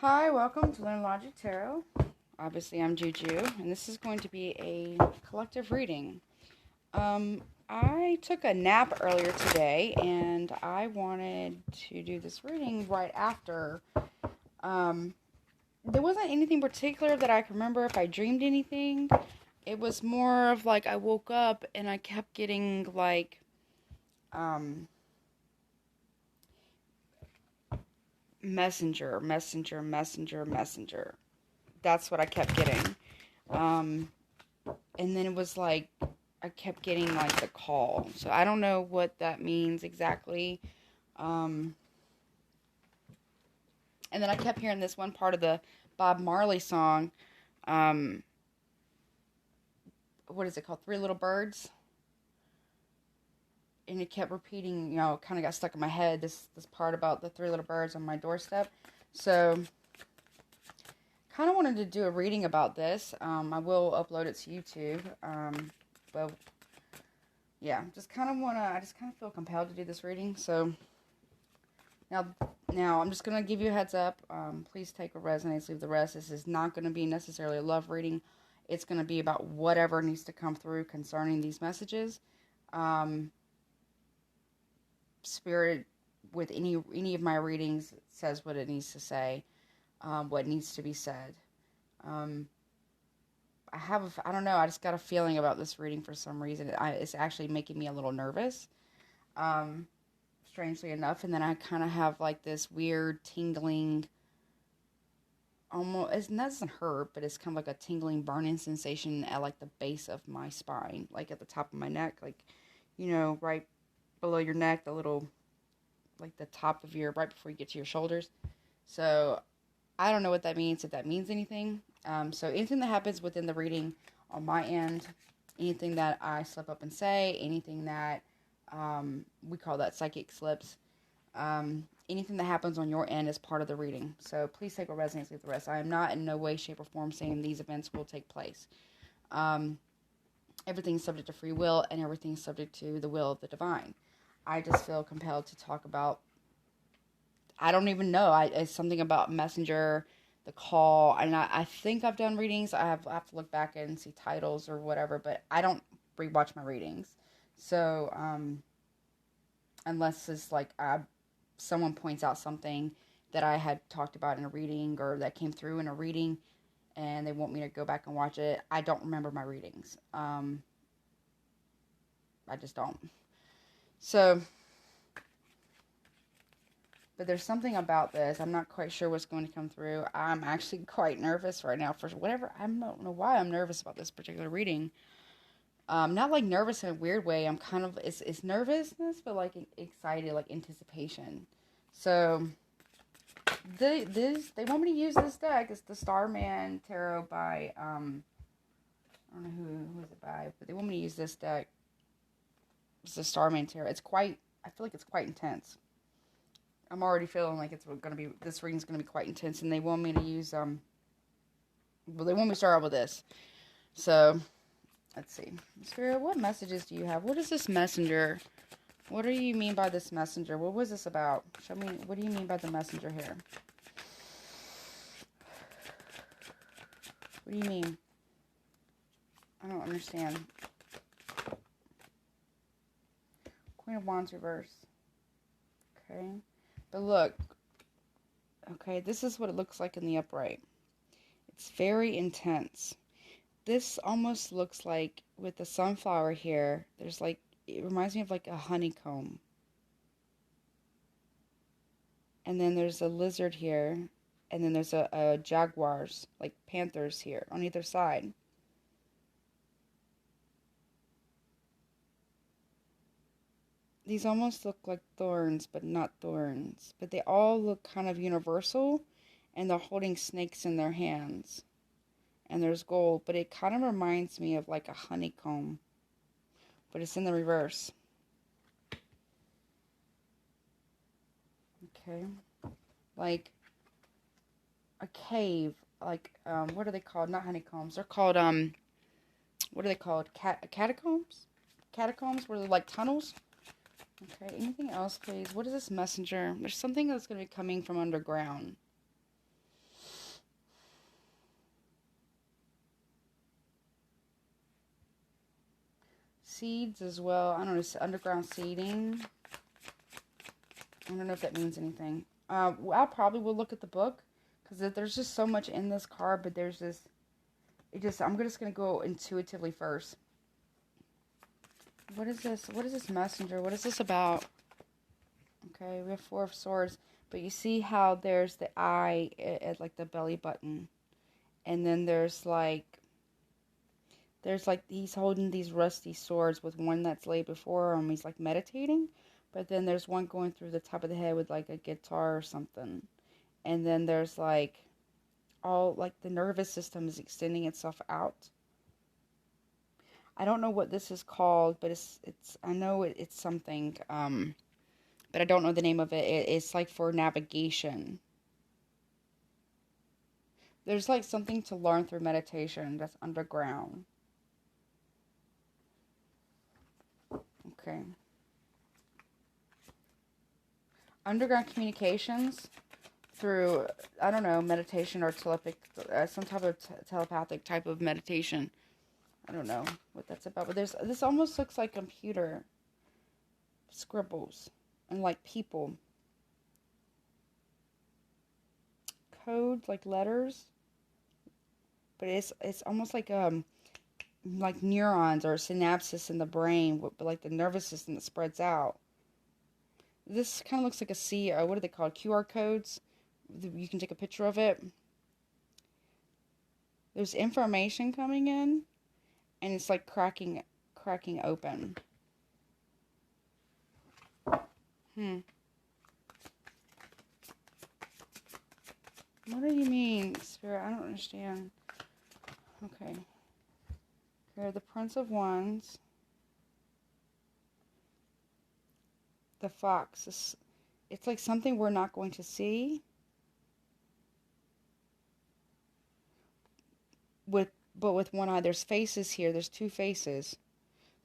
Hi, welcome to Learn Logic Tarot. Obviously, I'm Juju, and this is going to be a collective reading. I took a nap earlier today, and I wanted to do this reading right after. There wasn't anything particular that I can remember if I dreamed anything. It was more of like I woke up and I kept getting like, messenger. That's what I kept getting. And then it was like, I kept getting like the call. So I don't know what that means exactly. And then I kept hearing this one part of the Bob Marley song. What is it called? Three Little Birds. And it kept repeating, kind of got stuck in my head, this part about the three little birds on my doorstep. So, kind of wanted to do a reading about this. I will upload it to YouTube. But, yeah, I just kind of feel compelled to do this reading. So, now I'm just going to give you a heads up. Please take what resonates, leave the rest. This is not going to be necessarily a love reading. It's going to be about whatever needs to come through concerning these messages. Spirit with any of my readings says what it needs to say, what needs to be said. I don't know, I just got a feeling about this reading for some reason. It's actually making me a little nervous, strangely enough. And then I kind of have like this weird tingling, almost, it doesn't hurt, but it's kind of like a tingling, burning sensation at like the base of my spine, like at the top of my neck, like, right below your neck, the little, like the top of right before you get to your shoulders. So I don't know what that means, if that means anything. So anything that happens within the reading on my end, anything that I slip up and say, anything that we call that psychic slips, anything that happens on your end is part of the reading. So please take what resonates, leave the rest. I am not in no way, shape, or form saying these events will take place. Everything's subject to free will, and everything's subject to the will of the divine. I just feel compelled to talk about, I don't even know, it's something about messenger, the call, and I think I've done readings. I have to look back and see titles or whatever, but I don't rewatch my readings. So, unless it's like someone points out something that I had talked about in a reading, or that came through in a reading, and they want me to go back and watch it, I don't remember my readings. I just don't. So, but there's something about this. I'm not quite sure what's going to come through. I'm actually quite nervous right now for whatever. I don't know why I'm nervous about this particular reading. Not like nervous in a weird way. I'm kind of, it's nervousness, but like excited, like anticipation. So, they want me to use this deck. It's the Starman Tarot by, I don't know who is it by, but they want me to use this deck. It's the Starman Tarot. I feel like it's quite intense. I'm already feeling like this reading's going to be quite intense, and they want me to use, they want me to start out with this. So, let's see. Spirit, what messages do you have? What is this messenger? What do you mean by this messenger? What was this about? Show me, what do you mean by the messenger here? What do you mean? I don't understand. Queen of Wands reverse. Okay. But look. Okay, this is what it looks like in the upright. It's very intense. This almost looks like, with the sunflower here, there's like, it reminds me of like a honeycomb. And then there's a lizard here. And then there's a jaguars, like panthers here on either side. These almost look like thorns, but not thorns. But they all look kind of universal, and they're holding snakes in their hands. And there's gold, but it kind of reminds me of like a honeycomb. But it's in the reverse. Okay. Like a cave. Like, what are they called? Not honeycombs. They're called, what are they called? Catacombs? Catacombs? Were they like tunnels? Okay, anything else, please? What is this messenger? There's something that's going to be coming from underground. seeds as well. I don't know, underground seeding. I don't know if that means anything. I probably will look at the book, because there's just so much in this card, but there's just, I'm just going to go intuitively first. What is this? What is this messenger? What is this about? Okay, we have 4 of Swords, but you see how there's the eye at like the belly button, and then there's like he's holding these rusty swords with one that's laid before him. He's like meditating, but then there's one going through the top of the head with like a guitar or something, and then there's like all like the nervous system is extending itself out. I don't know what this is called, but it's I know it's something, but I don't know the name of it. It's like for navigation. There's like something to learn through meditation that's underground. Okay. Underground communications through, I don't know, meditation or some type of telepathic type of meditation. I don't know what that's about, but this almost looks like computer scribbles and like people. Codes, like letters, but it's almost like neurons or synapses in the brain, but like the nervous system that spreads out. This kind of looks like what are they called? QR codes. You can take a picture of it. There's information coming in, and it's like cracking open. What do you mean, Spirit? I don't understand. Okay. Here, the Prince of Wands. The Fox. It's like something we're not going to see. But with one eye. There's faces here. There's 2 faces.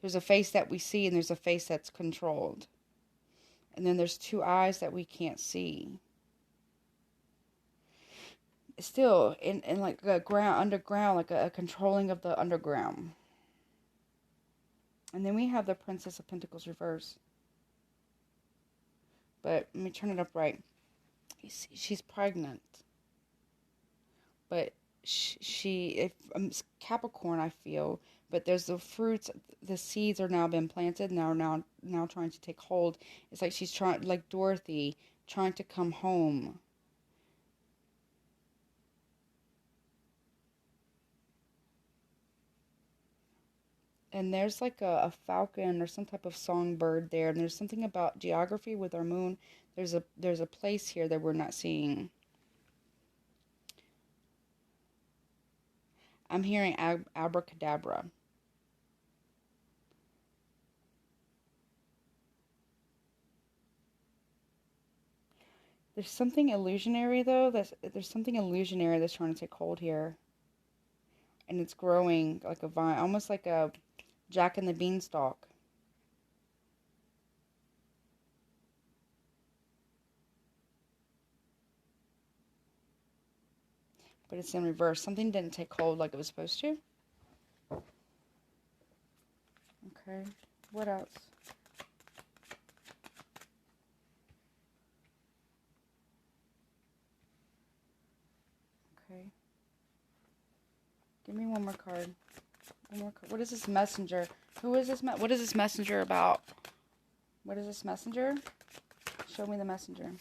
There's a face that we see, and there's a face that's controlled. And then there's 2 eyes that we can't see. Still in like a underground, like a controlling of the underground. And then we have the Princess of Pentacles reverse. But let me turn it up right. You see, she's pregnant, but if Capricorn, I feel, but there's the fruits, the seeds are now been planted and are now trying to take hold. It's like she's trying, like Dorothy, trying to come home. And there's like a falcon or some type of songbird there. And there's something about geography with our moon. There's a place here that we're not seeing. I'm hearing abracadabra. There's something illusionary though. There's something illusionary that's trying to take hold here. And it's growing like a vine, almost like a Jack and the Beanstalk. But it's in reverse. Something didn't take hold like it was supposed to. Okay. What else? Okay. Give me one more card. What is this messenger? Who is this? What is this messenger about? What is this messenger? Show me the messenger.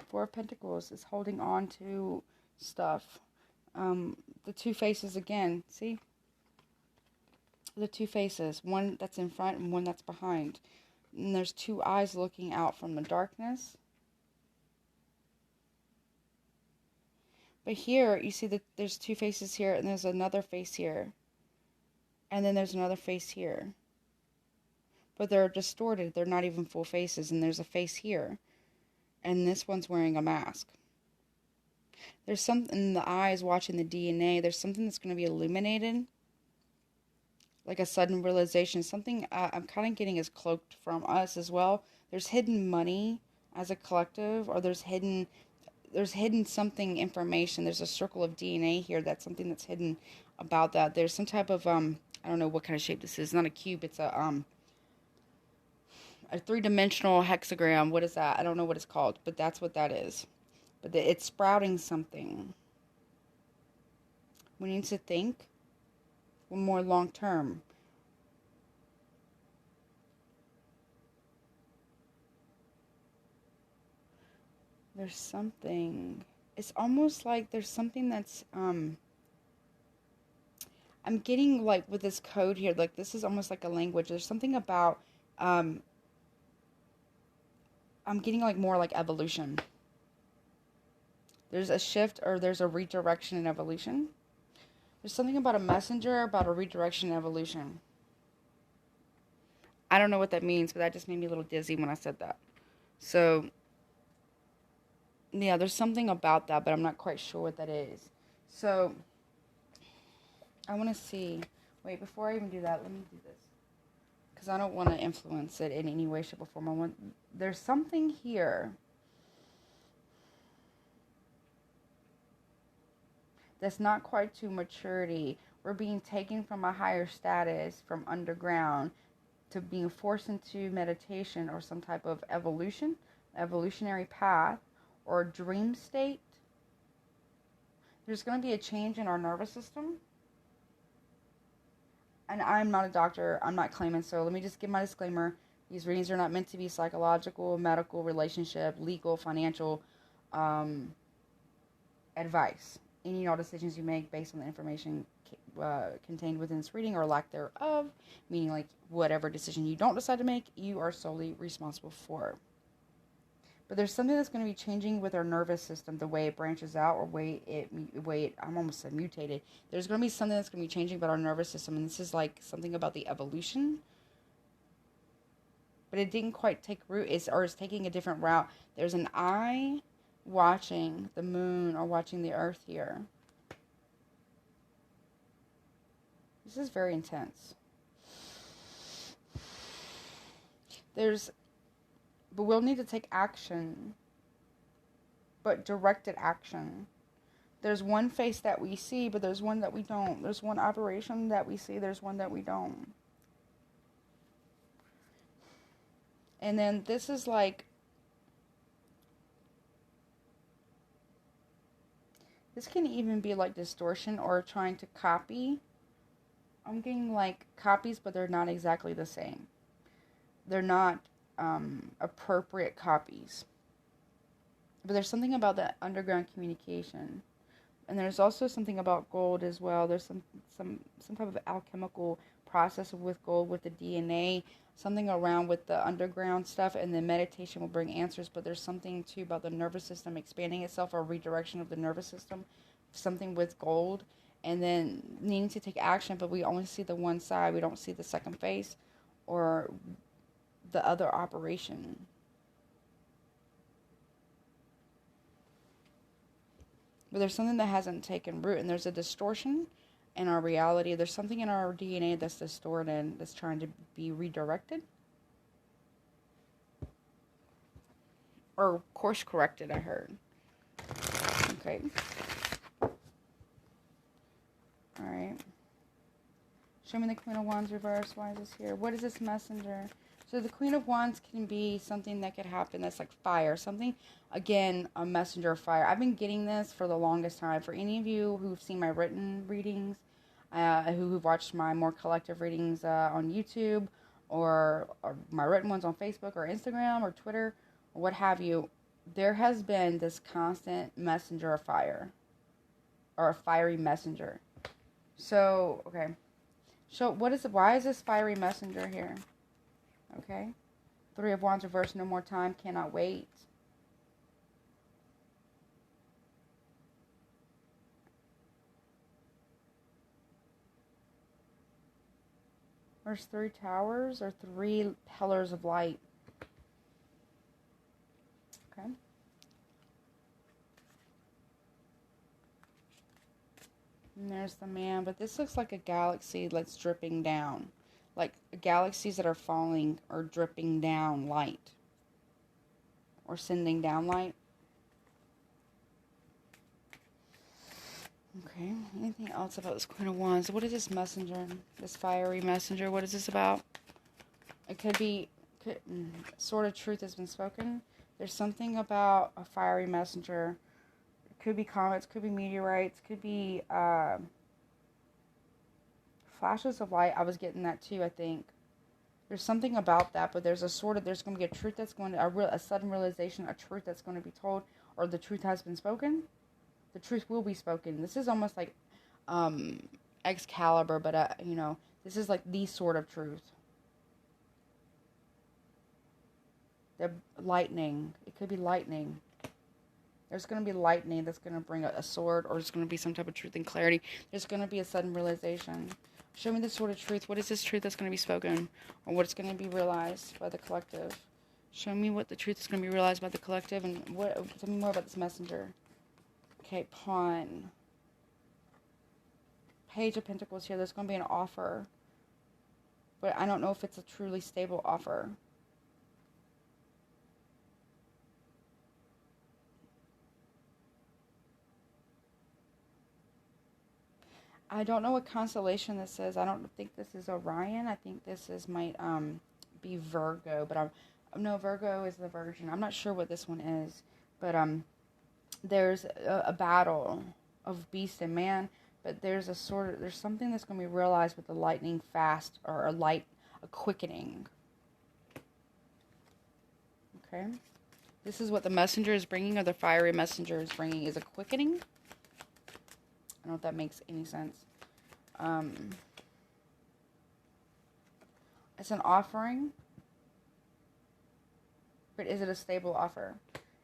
4 of Pentacles is holding on to stuff. The 2 faces again. See? The 2 faces. One that's in front and one that's behind. And there's 2 eyes looking out from the darkness. But here, you see that there's 2 faces here, and there's another face here. And then there's another face here. But they're distorted. They're not even full faces. And there's a face here. And this one's wearing a mask. There's something in the eyes watching the DNA. There's something that's going to be illuminated. Like a sudden realization. Something I'm kind of getting is cloaked from us as well. There's hidden money as a collective. Or there's hidden something, information. There's a circle of DNA here. That's something that's hidden about that. There's some type of I don't know what kind of shape this is. It's not a cube. It's a three-dimensional hexagram. What is that? I don't know what it's called, but that's what that is. But it's sprouting something. We need to think more long term. There's something. It's almost like there's something that's I'm getting like with this code here, like this is almost like a language. There's something about I'm getting like more like evolution. There's a shift or there's a redirection in evolution. There's something about a messenger, about a redirection in evolution. I don't know what that means, but that just made me a little dizzy when I said that. So, yeah, there's something about that, but I'm not quite sure what that is. So, I want to see. Wait, before I even do that, let me do this. Because I don't want to influence it in any way, shape, or form. There's something here that's not quite to maturity. We're being taken from a higher status, from underground, to being forced into meditation or some type of evolutionary path, or dream state. There's going to be a change in our nervous system. And I'm not a doctor. I'm not claiming. So let me just give my disclaimer. These readings are not meant to be psychological, medical, relationship, legal, financial advice. Any and all decisions you make based on the information contained within this reading or lack thereof, meaning like whatever decision you don't decide to make, you are solely responsible for. But there's something that's going to be changing with our nervous system, the way it branches out, or way it I'm almost said mutated. There's going to be something that's going to be changing about our nervous system, and this is like something about the evolution. But it didn't quite take root, it's taking a different route. There's an eye watching the moon or watching the earth here. This is very intense. But we'll need to take action, but directed action. There's one face that we see, but there's one that we don't. There's one operation that we see, there's one that we don't. And then this is like, this can even be like distortion or trying to copy. I'm getting like copies, but they're not exactly the same. They're not appropriate copies. But there's something about that underground communication. And there's also something about gold as well. There's some type of alchemical process with gold, with the DNA, something around with the underground stuff, and then meditation will bring answers. But there's something too about the nervous system expanding itself, or redirection of the nervous system, something with gold, and then needing to take action, but we only see the one side. We don't see the second face or the other operation. But there's something that hasn't taken root, and there's a distortion in our reality. There's something in our DNA that's distorted, that's trying to be redirected. Or course corrected, I heard. Okay. Alright. Show me the Queen of Wands reverse. Why is this here? What is this messenger? So the Queen of Wands can be something that could happen that's like fire. Something, again, a messenger of fire. I've been getting this for the longest time. For any of you who've seen my written readings, who've watched my more collective readings on YouTube, or my written ones on Facebook or Instagram or Twitter, or what have you, there has been this constant messenger of fire. Or a fiery messenger. So, okay. So, why is this fiery messenger here? Okay. Three of Wands reversed, no more time, cannot wait. There's 3 towers or 3 pillars of light. Okay. And there's the man, but this looks like a galaxy that's dripping down. Like galaxies that are falling or dripping down light. Or sending down light. Okay, anything else about this Queen of Wands? What is this messenger? This fiery messenger, what is this about? It could be, sort of truth has been spoken. There's something about a fiery messenger. It could be comets, could be meteorites, could be flashes of light. I was getting that too, I think. There's something about that, but there's there's going to be a truth that's going to, a sudden realization, a truth that's going to be told, or the truth has been spoken. The truth will be spoken. This is almost like Excalibur, but, this is like the sort of truth. The lightning. It could be lightning. There's going to be lightning that's going to bring a sword, or it's going to be some type of truth and clarity. There's going to be a sudden realization. Show me the sort of truth. What is this truth that's going to be spoken, or what's going to be realized by the collective? Show me what the truth is going to be realized by the collective, and tell me more about this messenger. Okay, Pawn. Page of Pentacles here. There's going to be an offer, but I don't know if it's a truly stable offer. I don't know what constellation this is. I don't think this is Orion. I think this might be Virgo, but no, Virgo is the Virgin. I'm not sure what this one is, but there's a battle of beast and man, but there's something that's going to be realized with the lightning fast, or a quickening. Okay, this is what the messenger is bringing, or the fiery messenger is bringing, is a quickening. I don't know if that makes any sense. It's an offering, but is it a stable offer?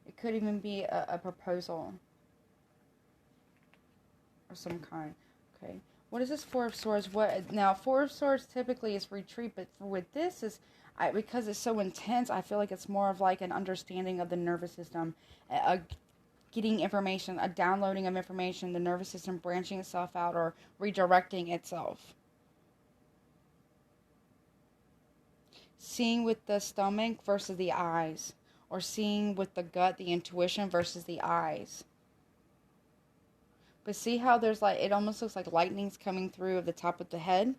It could even be a proposal of some kind. Okay, what is this Four of Swords? Now? Four of Swords typically is retreat, but with this because it's so intense, I feel like it's more of like an understanding of the nervous system, getting information, a downloading of information, the nervous system branching itself out or redirecting itself. Seeing with the stomach versus the eyes, or seeing with the gut, the intuition versus the eyes. But see how there's like, it almost looks like lightning's coming through at the top of the head.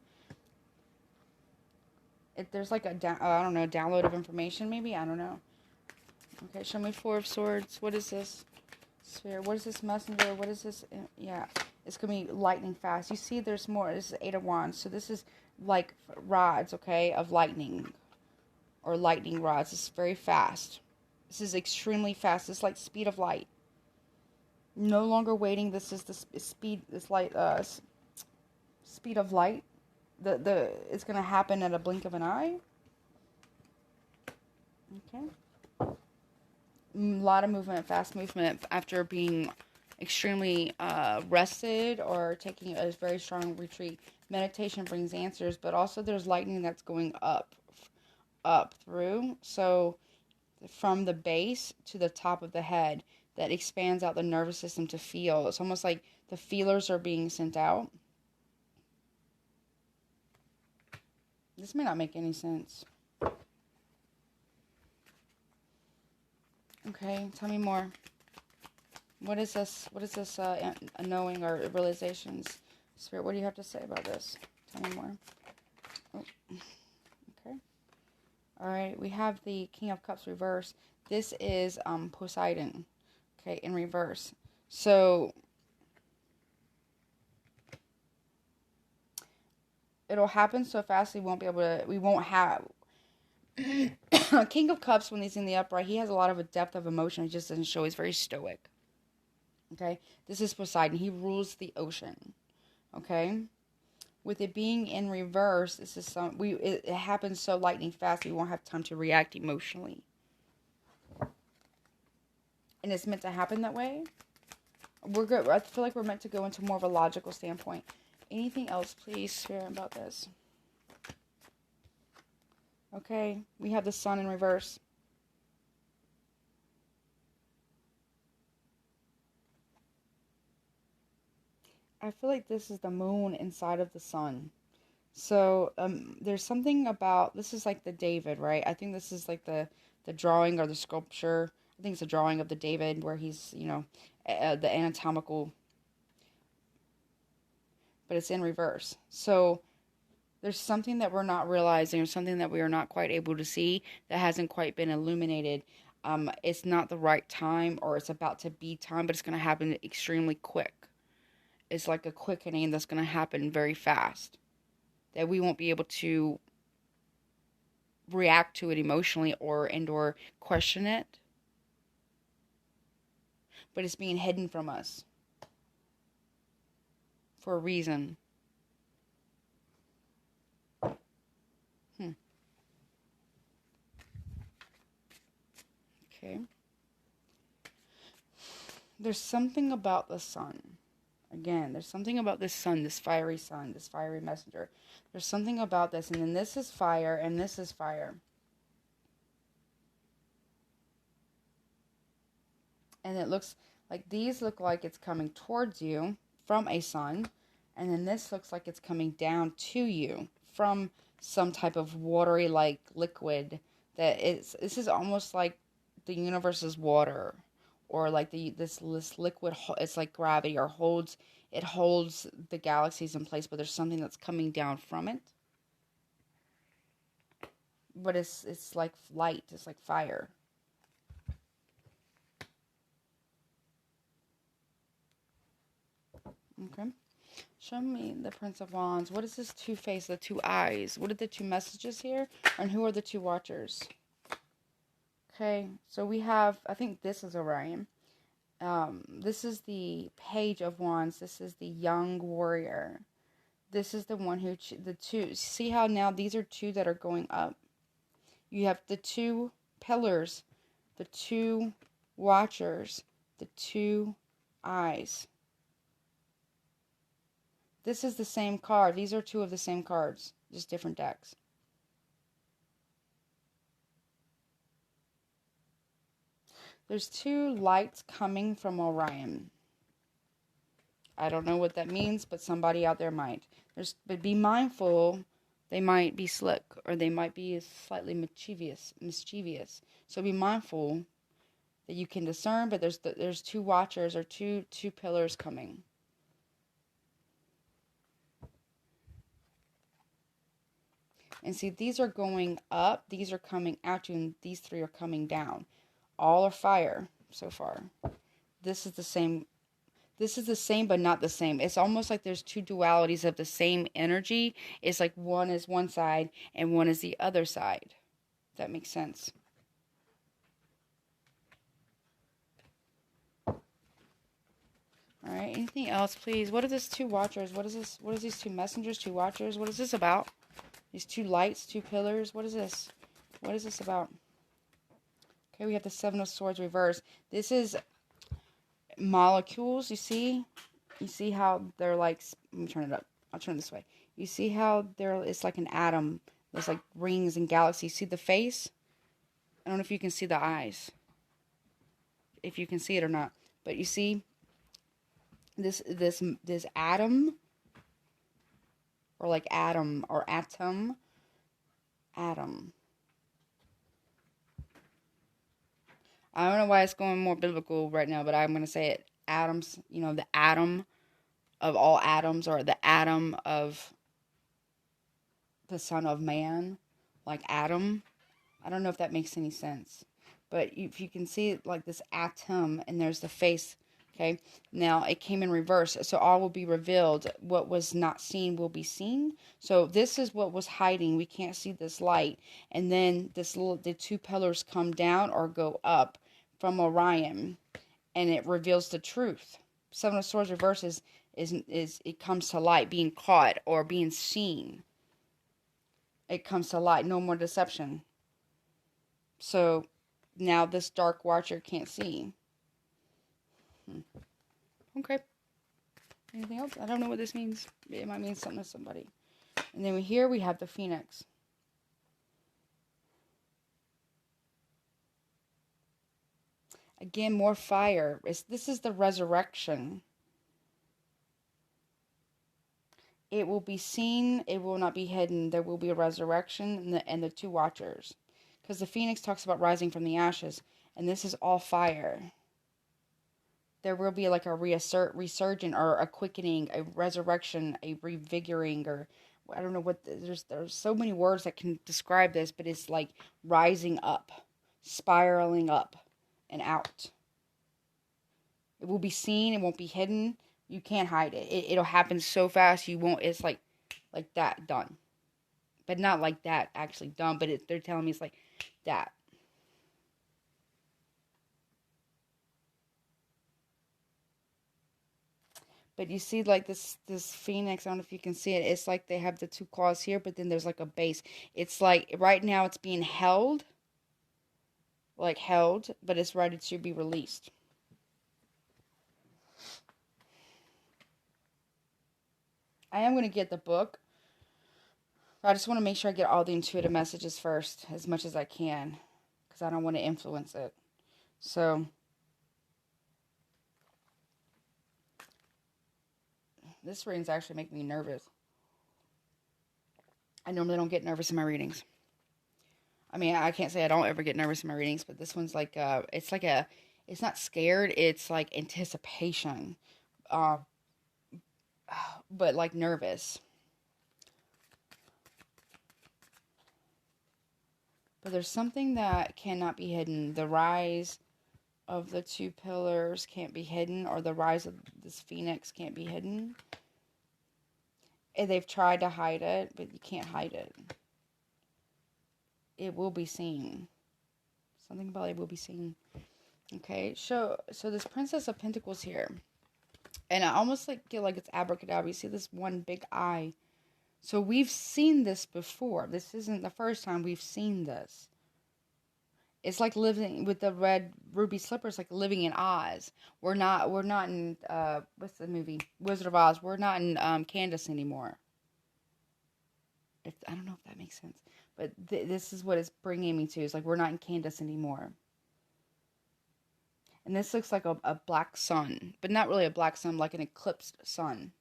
There's like I don't know, download of information maybe, I don't know. Okay, show me Four of Swords. What is this? Sphere. What is this messenger? What is this? Yeah, it's going to be lightning fast. You see there's more. This is Eight of Wands. So this is like rods, okay, of lightning. Or lightning rods. It's very fast. This is extremely fast. It's like speed of light. No longer waiting. This is the speed. This light. Speed of light. It's going to happen at a blink of an eye. Okay. A lot of movement, fast movement after being extremely rested or taking a very strong retreat. Meditation brings answers, but also there's lightning that's going up through. So from the base to the top of the head, that expands out the nervous system to feel. It's almost like the feelers are being sent out. This may not make any sense. Okay, tell me more. What is this? What is this knowing or realizations? Spirit, what do you have to say about this? Tell me more. Oh. Okay. All right, we have the King of Cups reverse. This is Poseidon. Okay, in reverse. So it'll happen so fast we won't have King of Cups, when he's in the upright, he has a lot of a depth of emotion. He just doesn't show. He's very stoic. Okay? This is Poseidon. He rules the ocean. Okay? With it being in reverse, this is it happens so lightning fast we won't have time to react emotionally. And it's meant to happen that way. We're good. I feel like we're meant to go into more of a logical standpoint. Anything else, please, Spirit, about this? Okay, we have the Sun in reverse. I feel like this is the moon inside of the sun. So there's something about, this is like the David, right? I think this is like the drawing or the sculpture. I think it's a drawing of the David where he's, the anatomical but it's in reverse. So there's something that we're not realizing, or something that we are not quite able to see, that hasn't quite been illuminated. It's not the right time, or it's about to be time, but it's going to happen extremely quick. It's like a quickening that's going to happen very fast, that we won't be able to react to it emotionally or question it, but it's being hidden from us for a reason. Okay. There's something about the sun. Again, there's something about this sun, this fiery messenger. There's something about this, and then this is fire, and this is fire. And it looks like these look like it's coming towards you from a sun, and then this looks like it's coming down to you from some type of watery like liquid this is almost like the universe is water, or like this liquid, it's like gravity, or holds the galaxies in place, but there's something that's coming down from it. But it's like light, it's like fire. Okay. Show me the Prince of Wands. What is this two-face, the two eyes? What are the two messages here? And who are the two watchers? Okay, so we have, I think this is Orion. This is the Page of Wands. This is the young warrior. This is the one who, the two, see how now these are two that are going up. You have the two pillars, the two watchers, the two eyes. This is the same card. These are two of the same cards, just different decks. There's two lights coming from Orion. I don't know what that means, but somebody out there might. But be mindful, they might be slick, or they might be slightly mischievous. So be mindful that you can discern, but there's two watchers, or two pillars coming. And see, these are going up, these are coming at you, and these three are coming down. All are fire so far. This is the same, but not the same. It's almost like there's two dualities of the same energy. It's like one is one side and one is the other side. If that makes sense. All right, anything else, please? What are these two watchers? What is this? What is these two messengers, two watchers? What is this about? These two lights, two pillars. What is this? What is this about? Okay, we have the Seven of Swords reversed. This is molecules, you see? You see how they're like, let me turn it up. I'll turn it this way. You see how it's like an atom. There's like rings and galaxies. See the face? I don't know if you can see the eyes. If you can see it or not. But you see this atom, or like atom, or atom. I don't know why it's going more biblical right now, but I'm going to say it. Atoms, the atom of all atoms, or the atom of the Son of Man, like Adam. I don't know if that makes any sense. But if you can see it like this atom, and there's the face, okay? Now, it came in reverse, so all will be revealed. What was not seen will be seen. So this is what was hiding. We can't see this light. And then the two pillars come down or go up from Orion, and it reveals the truth. Seven of Swords reverse is it comes to light, being caught or being seen. It comes to light, no more deception. So now this dark watcher can't see. Okay. Anything else? I don't know what this means. It might mean something to somebody. And then here we have the Phoenix. Again, more fire. This is the resurrection. It will be seen. It will not be hidden. There will be a resurrection, and the two watchers. Because the Phoenix talks about rising from the ashes. And this is all fire. there will be like a resurgent or a quickening, a resurrection, a revigorating, or I don't know what, there's so many words that can describe this, but it's like rising up, spiraling up and out. It will be seen, it won't be hidden. You can't hide it. It'll happen so fast you won't, it's like that, done. But not like that actually done, but they're telling me it's like that. But you see, like this phoenix, I don't know if you can see it. It's like they have the two claws here, but then there's like a base. It's like right now it's being held, but it's ready to be released. I am going to get the book. I just want to make sure I get all the intuitive messages first, as much as I can, because I don't want to influence it. So, this reading's actually making me nervous. I normally don't get nervous in my readings. I mean, I can't say I don't ever get nervous in my readings, but this one's like, it's not scared, it's like anticipation, but like nervous. But there's something that cannot be hidden. The rise of the two pillars can't be hidden, or the rise of this phoenix can't be hidden. And they've tried to hide it, but you can't hide it. It will be seen. Something about it will be seen. Okay, so this Princess of Pentacles here, and I almost like feel like it's abracadabra. You see this one big eye. So we've seen this before. This isn't the first time we've seen this. It's like living with the red ruby slippers, like living in Oz. We're not in what's the movie? Wizard of Oz. We're not in Candace anymore. I don't know if that makes sense, but this is what it's bringing me to. It's like we're not in Candace anymore. And this looks like a black sun, but not really a black sun, like an eclipsed sun.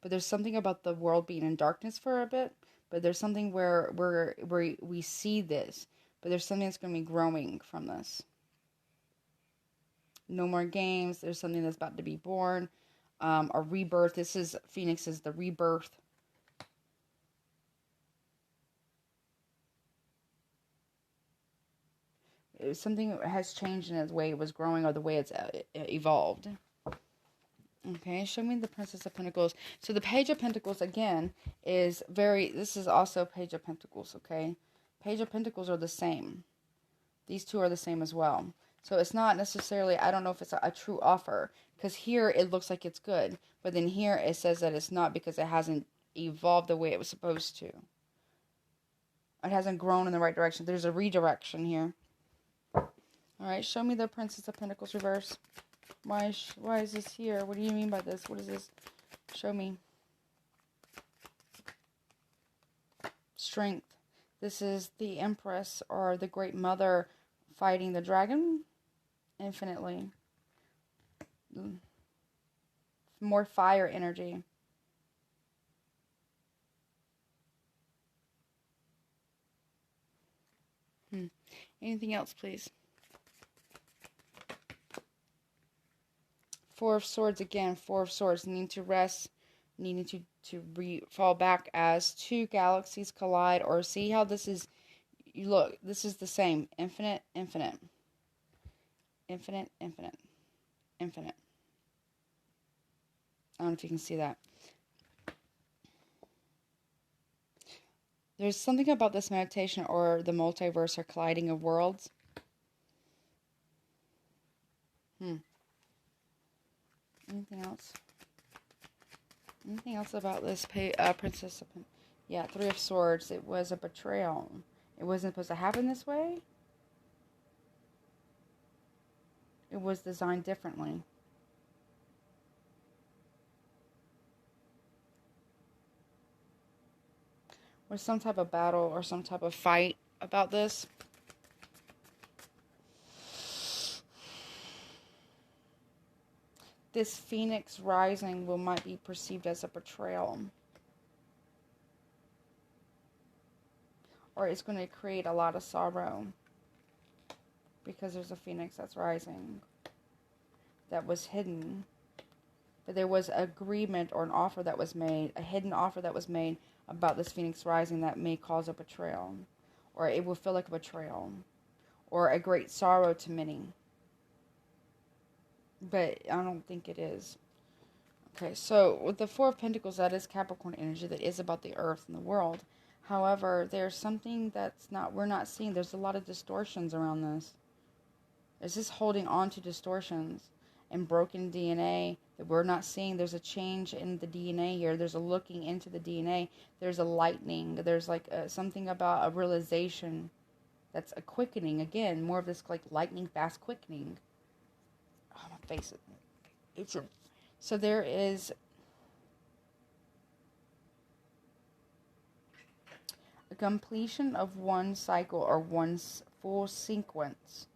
But there's something about the world being in darkness for a bit. But there's something where we see this. But there's something that's going to be growing from this. No more games. There's something that's about to be born. A rebirth. This is Phoenix is the rebirth. Something has changed in the way it was growing or the way it's evolved. Okay, show me the Princess of Pentacles. So the Page of Pentacles, again, this is also Page of Pentacles, okay? Page of Pentacles are the same. These two are the same as well. So it's not necessarily, I don't know if it's a true offer. Because here it looks like it's good. But then here it says that it's not because it hasn't evolved the way it was supposed to. It hasn't grown in the right direction. There's a redirection here. Alright, show me the Princess of Pentacles reverse. Why is this here? What do you mean by this? What is this? Show me. Strength. This is the Empress or the Great Mother fighting the dragon infinitely. More fire energy. Anything else, please? Four of Swords again. Four of Swords. Needing to rest. Needing to fall back as two galaxies collide. Or see how this is. You look. This is the same. Infinite, infinite. Infinite, infinite. Infinite. I don't know if you can see that. There's something about this meditation or the multiverse or colliding of worlds. Anything else? Anything else about this Princess of yeah, Three of Swords. It was a betrayal. It wasn't supposed to happen this way. It was designed differently. Or some type of battle or some type of fight about this. This phoenix rising might be perceived as a betrayal. Or it's going to create a lot of sorrow. Because there's a phoenix that's rising. that was hidden. But there was agreement or an offer that was made, a hidden offer that was made about this Phoenix rising that may cause a betrayal. Or it will feel like a betrayal. Or a great sorrow to many. But I don't think it is. Okay, so with the Four of Pentacles, that is Capricorn energy. That is about the earth and the world. However, there's something we're not seeing. There's a lot of distortions around this. It's just holding on to distortions and broken DNA that we're not seeing. There's a change in the DNA here. There's a looking into the DNA. There's a lightning. There's like something about a realization that's a quickening. Again, more of this like lightning fast quickening. Oh, my face. So there is a completion of one cycle or one full sequence.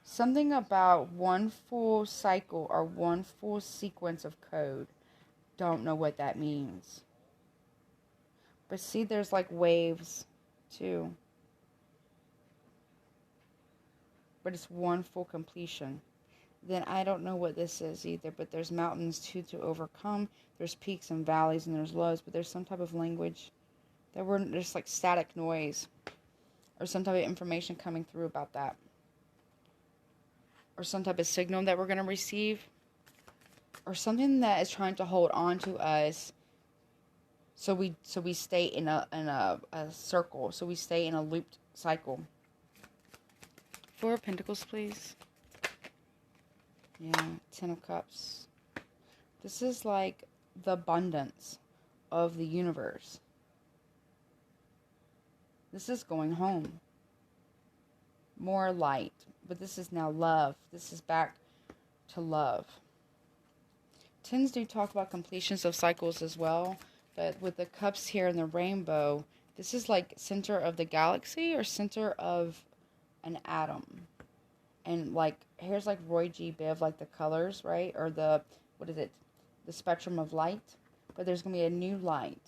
Something about one full cycle or one full sequence of code. Don't know what that means. But see, there's like waves too. But it's one full completion. Then I don't know what this is either. But there's mountains too to overcome. There's peaks and valleys and there's lows. But there's some type of language. There's like static noise. Or some type of information coming through about that. Or some type of signal that we're going to receive. Or something that is trying to hold on to us. So we stay in a circle. So we stay in a looped cycle. Four of Pentacles, please. Yeah, Ten of Cups. This is like the abundance of the universe. This is going home. More light. But this is now love. This is back to love. Tens do talk about completions of cycles as well. But with the cups here and the rainbow, this is like center of the galaxy or center of an atom. And like, here's like Roy G. Biv, like the colors, right? Or the spectrum of light. But there's going to be a new light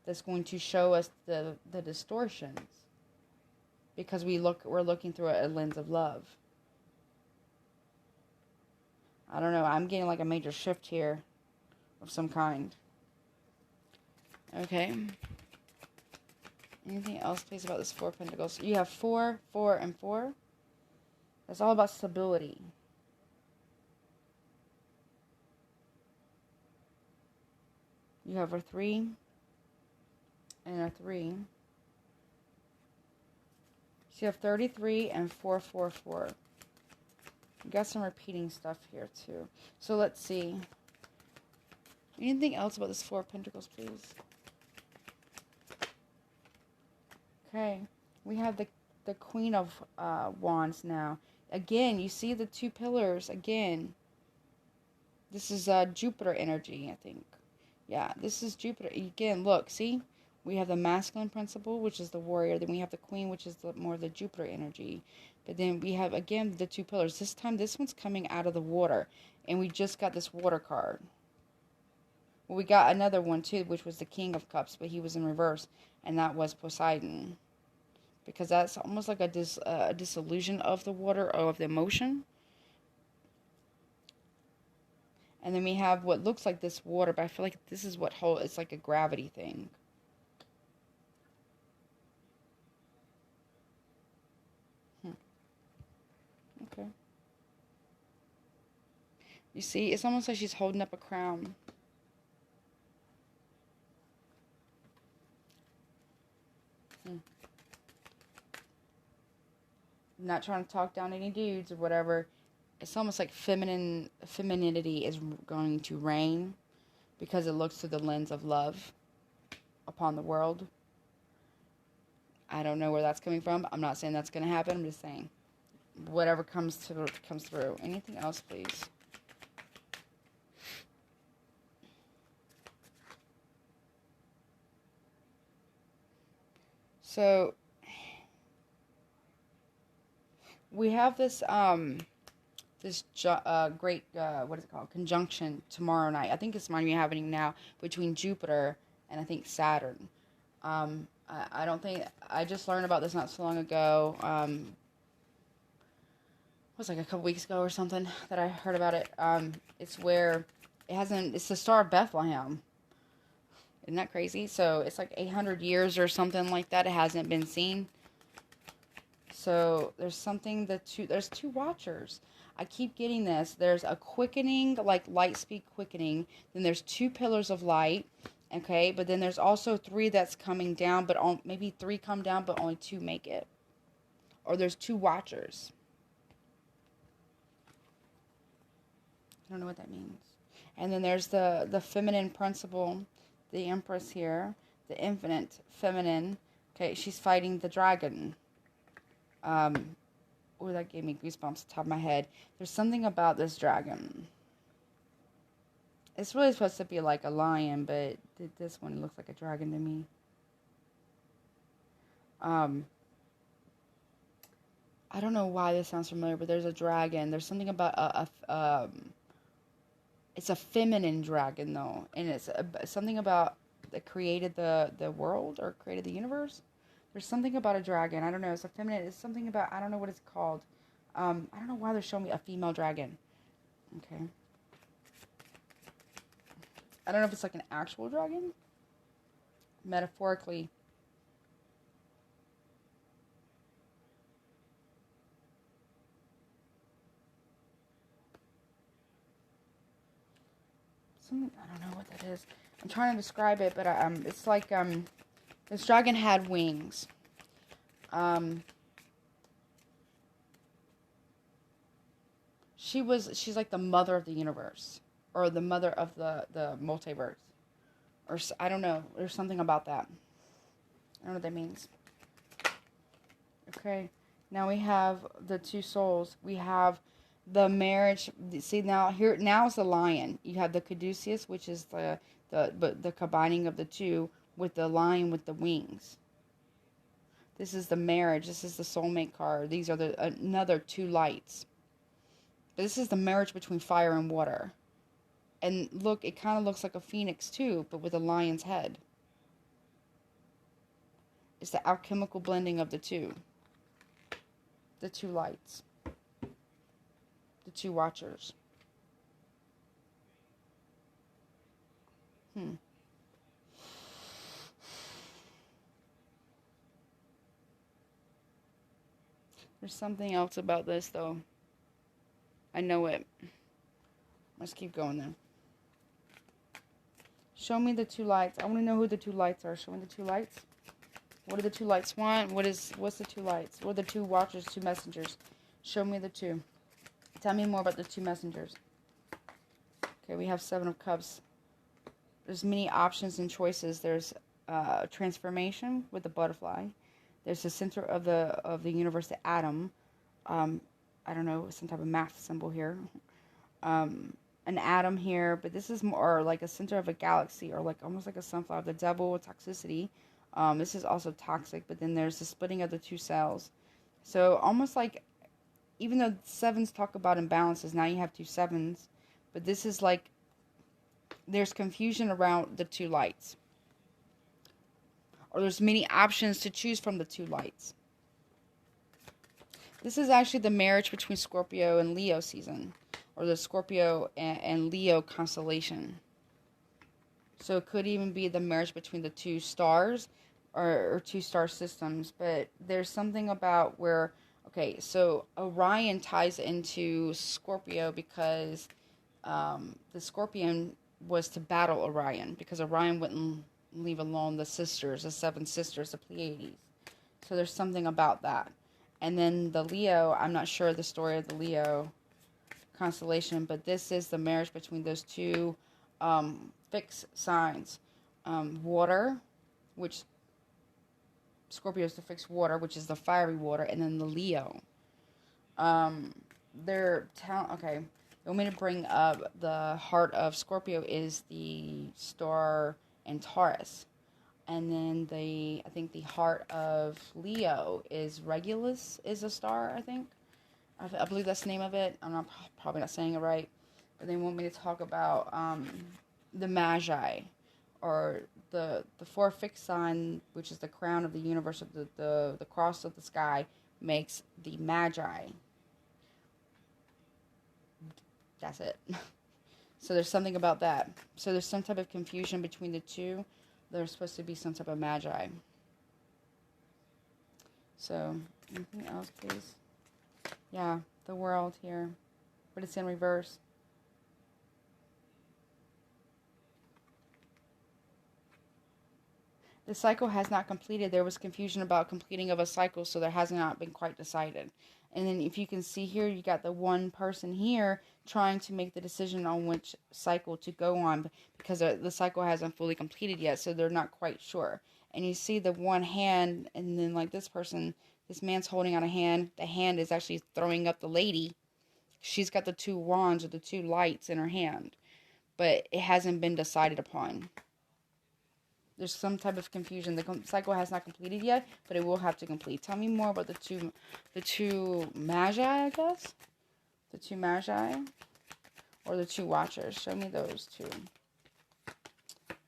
that's going to show us the distortions. Because we're looking through a lens of love. I don't know. I'm getting like a major shift here of some kind. Okay. Anything else, please, about this Four of Pentacles? You have 4, 4, and 4. That's all about stability. You have a 3 and a 3. So you have 33 and 4, 4, 4. You got some repeating stuff here, too. So let's see. Anything else about this Four of Pentacles, please? Okay. We have the Queen of Wands now. Again, you see the two pillars. Again. This is Jupiter energy, I think. Yeah, this is Jupiter. Again, look, see? We have the masculine principle, which is the warrior. Then we have the queen, which is more the Jupiter energy. But then we have, again, the two pillars. This time, this one's coming out of the water. And we just got this water card. Well, we got another one, too, which was the King of Cups. But he was in reverse. And that was Poseidon. Because that's almost like a dissolution of the water, or of the emotion. And then we have what looks like this water. But I feel like this is what it's like a gravity thing. Okay. You see, it's almost like she's holding up a crown. I'm not trying to talk down any dudes or whatever. It's almost like femininity is going to reign because it looks through the lens of love upon the world. I don't know where that's coming from. I'm not saying that's going to happen. I'm just saying whatever comes through. Anything else, please? So we have this great what is it called, conjunction tomorrow night. I think it's might be happening now between Jupiter and I think Saturn. I don't think I just learned about this not so long ago. was like a couple weeks ago or something that I heard about it. It's where it's the Star of Bethlehem. Isn't that crazy? So it's like 800 years or something like that. It hasn't been seen. So there's there's two watchers. I keep getting this. There's a quickening, like light speed quickening. Then there's two pillars of light. Okay. But then there's also three that's coming down, but maybe three come down, but only two make it. Or there's two watchers. I don't know what that means. And then there's the feminine principle, the Empress here, the infinite feminine. Okay, she's fighting the dragon. Oh, that gave me goosebumps on the top of my head. There's something about this dragon. It's really supposed to be like a lion, but this one looks like a dragon to me. I don't know why this sounds familiar, but there's a dragon. There's something about it's a feminine dragon, though. And it's something about that created the world or created the universe. There's something about a dragon. I don't know. It's a feminine. It's something about, I don't know what it's called. I don't know why they're showing me a female dragon. Okay. I don't know if it's like an actual dragon. Metaphorically. I don't know what that is. I'm trying to describe it, but it's like this dragon had wings. She's like the mother of the universe, or the mother of the multiverse, or I don't know. There's something about that. I don't know what that means. Okay, now we have the two souls. We have the marriage. See, now is the lion. You have the caduceus, which is the combining of the two with the lion with the wings. This is the marriage. This is the soulmate card. These are another two lights. But this is the marriage between fire and water. And look, it kind of looks like a phoenix too, but with a lion's head. It's the alchemical blending of the two. The two lights. The two watchers. There's something else about this, though. I know it. Let's keep going then. Show me the two lights. I want to know who the two lights are. Show me the two lights. What do the two lights want? What's the two lights? What are the two watchers, two messengers? Show me the two. Tell me more about the two messengers. Okay, we have Seven of Cups. There's many options and choices. There's transformation with the butterfly. There's the center of the universe, the atom. I don't know, some type of math symbol here. An atom here, but this is more like a center of a galaxy, or like almost like a sunflower. The devil with toxicity. This is also toxic, but then there's the splitting of the two cells. So almost like, even though sevens talk about imbalances, now you have two sevens, but this is like, there's confusion around the two lights. Or there's many options to choose from the two lights. This is actually the marriage between Scorpio and Leo season. Or the Scorpio and Leo constellation. So it could even be the marriage between the two stars. Or two star systems. But there's something about where... Okay, so Orion ties into Scorpio because the Scorpion was to battle Orion. Because Orion wouldn't leave alone the sisters, the seven sisters, the Pleiades. So there's something about that. And then the Leo, I'm not sure the story of the Leo constellation, but this is the marriage between those two fixed signs. Water, which Scorpio is the fixed water, which is the fiery water, and then the Leo. Okay, the want me to bring up the heart of Scorpio is the star in Taurus. And then I think the heart of Leo is Regulus, is a star, I think. I believe that's the name of it. Probably not saying it right. But they want me to talk about the Magi, or the four fixed sign, which is the crown of the universe, of the cross of the sky, makes the Magi. That's it. So there's something about that. So there's some type of confusion between the two. There's supposed to be some type of magi. So, anything else, please? Yeah, the world here. But it's in reverse. The cycle has not completed. There was confusion about completing of a cycle, so there has not been quite decided. And then if you can see here, you got the one person here trying to make the decision on which cycle to go on because the cycle hasn't fully completed yet, so they're not quite sure. And you see the one hand, and then like this person, this man's holding out a hand. The hand is actually throwing up the lady. She's got the two wands or the two lights in her hand, but it hasn't been decided upon. There's some type of confusion. The cycle has not completed yet, but it will have to complete. Tell me more about the two magi, I guess? The two magi? Or the two watchers. Show me those two.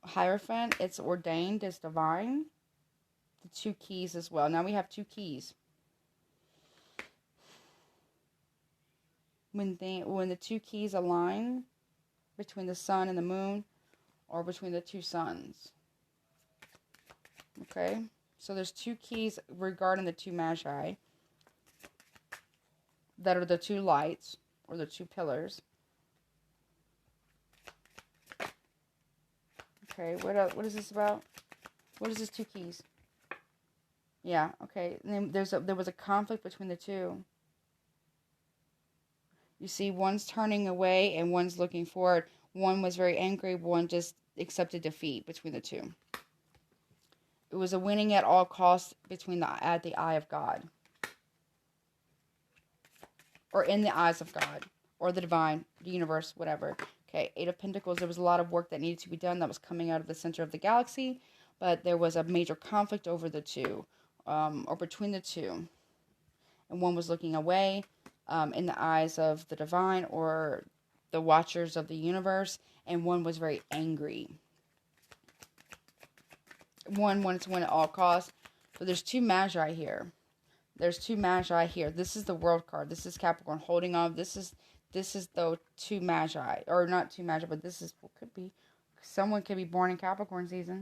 Hierophant, it's ordained, it's divine. The two keys as well. Now we have two keys. When the two keys align between the sun and the moon, or between the two suns. Okay, so there's two keys regarding the two magi that are the two lights or the two pillars. Okay, what is this about? What is this two keys? Yeah, okay. And then there was a conflict between the two. You see, one's turning away and one's looking forward. One was very angry. One just accepted defeat between the two. It was a winning at all costs at the eye of God. Or in the eyes of God. Or the divine, the universe, whatever. Okay, Eight of Pentacles, there was a lot of work that needed to be done that was coming out of the center of the galaxy. But there was a major conflict over the two. Or between the two. And one was looking away in the eyes of the divine or the watchers of the universe. And one was very angry. One wanted to win at all costs. But there's two magi here. There's two magi here. This is the world card. This is Capricorn holding on. This is the two magi. Or not two magi, but this is what could be. Someone could be born in Capricorn season.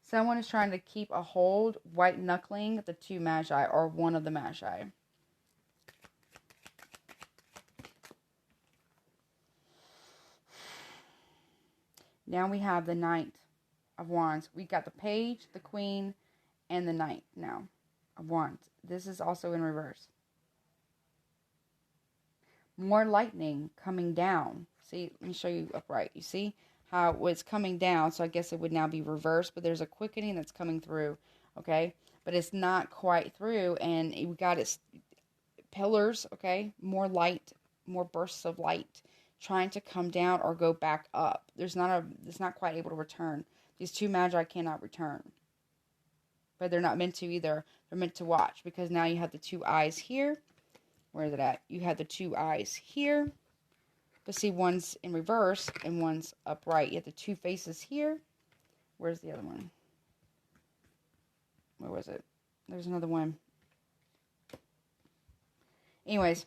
Someone is trying to keep a hold, white knuckling the two magi or one of the magi. Now we have the Knight of Wands. We got the Page, the Queen, and the Knight now of Wands. This is also in reverse. More lightning coming down. See, let me show you upright. You see how it's coming down, so I guess it would now be reversed, but there's a quickening that's coming through, okay? But it's not quite through, and we got its pillars, okay? More light, more bursts of light trying to come down or go back up. It's not quite able to return. These two magi cannot return. But they're not meant to either. They're meant to watch because now you have the two eyes here. Where is it at? You have the two eyes here. But see, one's in reverse and one's upright. You have the two faces here. Where's the other one? Where was it? There's another one. Anyways.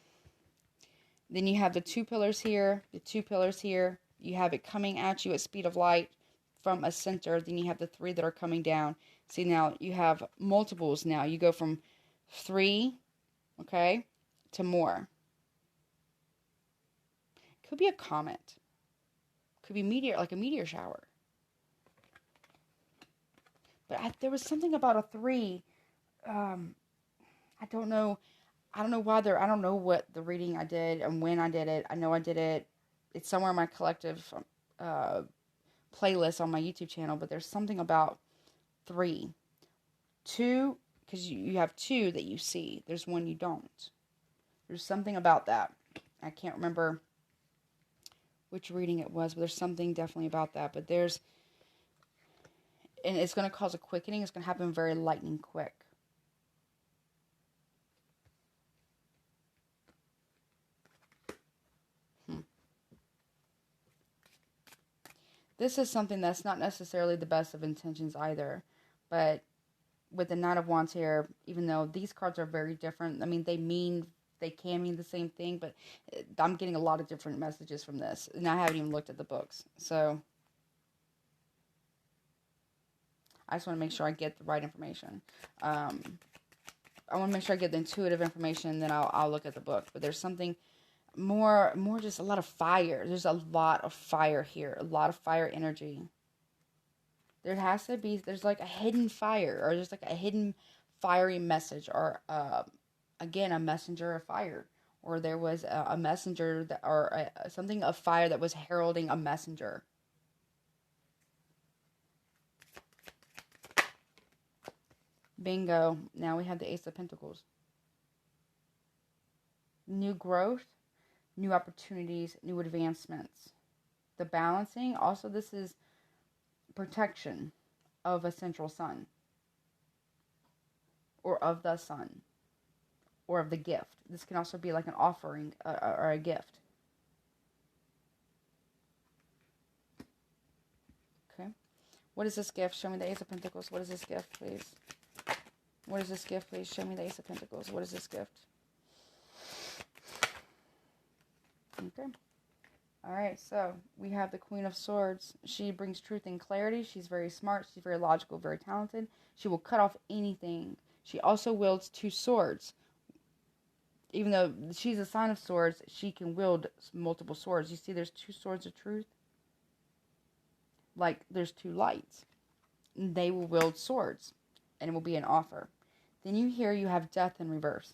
Then you have the two pillars here, the two pillars here. You have it coming at you at speed of light from a center. Then you have the three that are coming down. See, now you have multiples now. You go from 3, okay, to more. Could be a comet. Could be like a meteor shower. But there was something about a 3. I don't know. I don't know why I don't know what the reading I did and when I did it. I know I did it. It's somewhere in my collective playlist on my YouTube channel, but there's something about 3. 2, because you have 2 that you see. There's 1 you don't. There's something about that. I can't remember which reading it was, but there's something definitely about that. But and it's going to cause a quickening. It's going to happen very lightning quick. This is something that's not necessarily the best of intentions either, but with the Knight of Wands here, even though these cards are very different, I mean, they can mean the same thing, but I'm getting a lot of different messages from this, and I haven't even looked at the books, so I just want to make sure I get the right information. I want to make sure I get the intuitive information, then I'll look at the book. But there's something more just a lot of fire. There's a lot of fire here, a lot of fire energy. There has to be, there's like a hidden fire, or there's like a hidden fiery message, or again, a messenger of fire, or there was a messenger that, or something of fire that was heralding a messenger. Bingo. Now we have the Ace of Pentacles. New growth, new opportunities, new advancements. The balancing, also this is protection of a central sun, or of the sun, or of the gift. This can also be like an offering or a gift. Okay. What is this gift? Show me the Ace of Pentacles. What is this gift, please? What is this gift, please? Show me the Ace of Pentacles. What is this gift? Okay. All right, so we have the Queen of Swords. She brings truth and clarity. She's very smart. She's very logical, very talented. She will cut off anything. She also wields 2 swords. Even though she's a sign of swords, she can wield multiple swords. You see there's 2 swords of truth? Like there's 2 lights. And they will wield swords. And it will be an offer. Then you have death in reverse.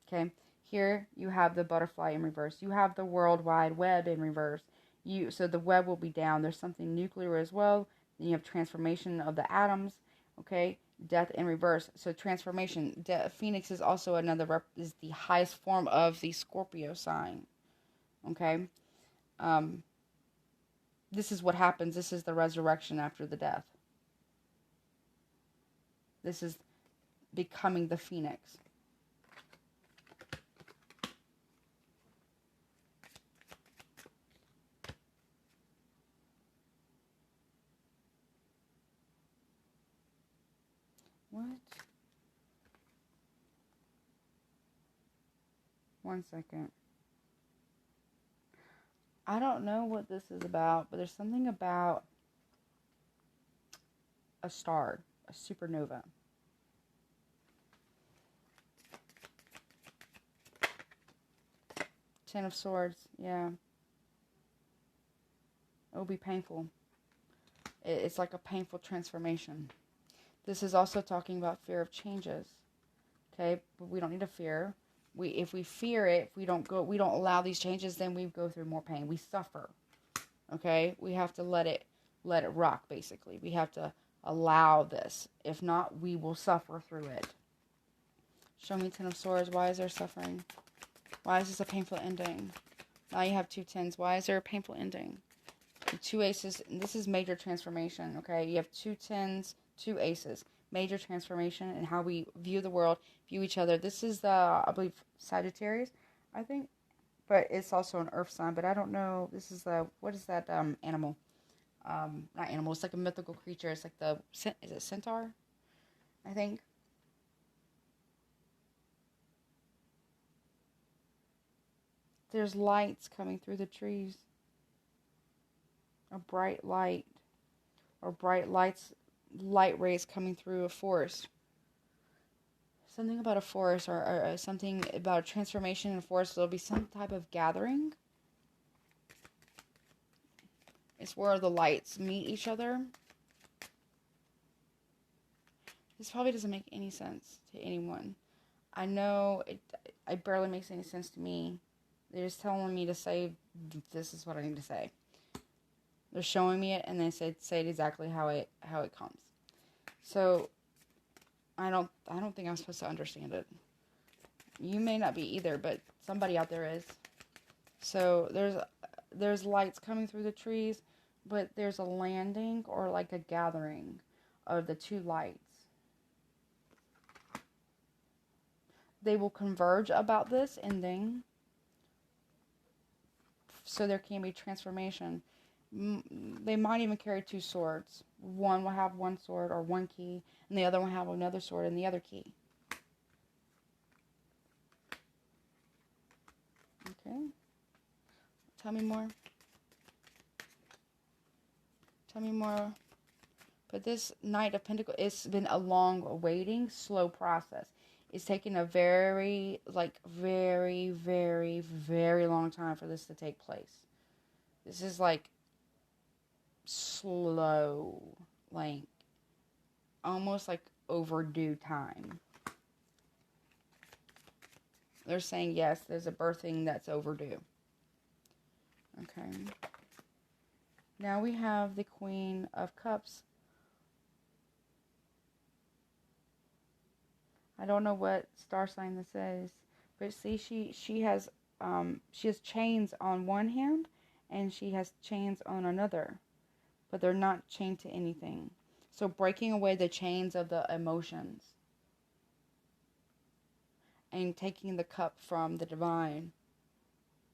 Okay? Here you have the butterfly in reverse. You have the World Wide Web in reverse. So the web will be down. There's something nuclear as well. Then you have transformation of the atoms. Okay? Death in reverse. So transformation. Phoenix is also is the highest form of the Scorpio sign. Okay? This is what happens. This is the resurrection after the death. This is becoming the phoenix. What? One second. I don't know what this is about, but there's something about a star, a supernova. Ten of Swords, yeah. It will be painful. It's like a painful transformation. This is also talking about fear of changes. Okay, but we don't need to fear. If we fear it, if we don't allow these changes, then we go through more pain. We suffer. Okay, we have to let it rock. Basically, we have to allow this. If not, we will suffer through it. Show me 10 of Swords. Why is there suffering? Why is this a painful ending? Now you have 2 tens. Why is there a painful ending? The 2 aces. This is major transformation. Okay, you have 2 tens, 2 aces. Major transformation in how we view the world, view each other. This is the, I believe, Sagittarius, I think. But it's also an earth sign, but I don't know. This is the, what is that animal? Not animal, it's like a mythical creature. It's like the, is it centaur? I think. There's lights coming through the trees. A bright light. Or bright light rays coming through a forest. Something about a forest, or something about a transformation in a forest. There'll be some type of gathering. It's where the lights meet each other. This probably doesn't make any sense to anyone. I know it barely makes any sense to me. They're just telling me to say, this is what I need to say. They're showing me it, and they say it exactly how it comes. So I don't think I'm supposed to understand it. You may not be either, but somebody out there is. So there's lights coming through the trees, but there's a landing or like a gathering of the 2 lights. They will converge about this ending, so there can be transformation. They might even carry two swords. One will have one sword or one key, and the other one will have another sword and the other key. Okay. Tell me more. Tell me more. But this Knight of Pentacles, it's been a long waiting, slow process. It's taken a very, very, very, very long time for this to take place. This is like slow, like almost like overdue time. They're saying, yes, there's a birthing that's overdue. Okay. Now we have the Queen of Cups. I don't know what star sign this is, but see, she has chains on one hand, and she has chains on another, but they're not chained to anything. So breaking away the chains of the emotions and taking the cup from the divine.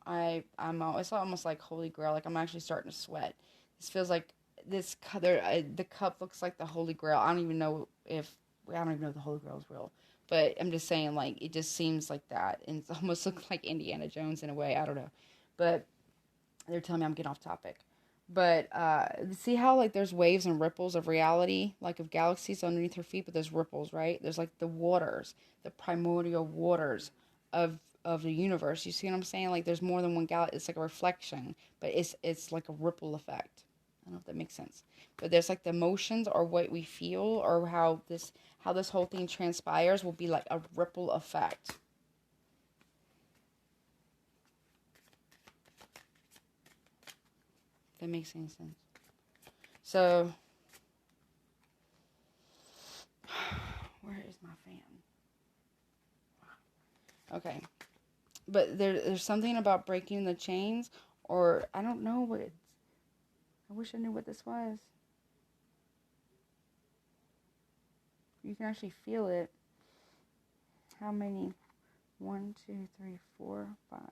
It's almost like Holy Grail. Like, I'm actually starting to sweat. This feels like this. The cup looks like the Holy Grail. I don't even know if the Holy Grail is real. But I'm just saying, like, it just seems like that. And it almost looks like Indiana Jones in a way. I don't know. But they're telling me I'm getting off topic. But see how, like, there's waves and ripples of reality, like of galaxies underneath her feet, but there's ripples, right? There's, like, the waters, the primordial waters of the universe. You see what I'm saying? Like, there's more than one galaxy. It's like a reflection, but it's like a ripple effect. I don't know if that makes sense. But there's, like, the emotions or what we feel or how this whole thing transpires will be like a ripple effect. If that makes any sense. So, where is my fan? Okay. But there's something about breaking the chains, or I don't know what it's... I wish I knew what this was. You can actually feel it. How many? 1, 2, 3, 4, 5, 6,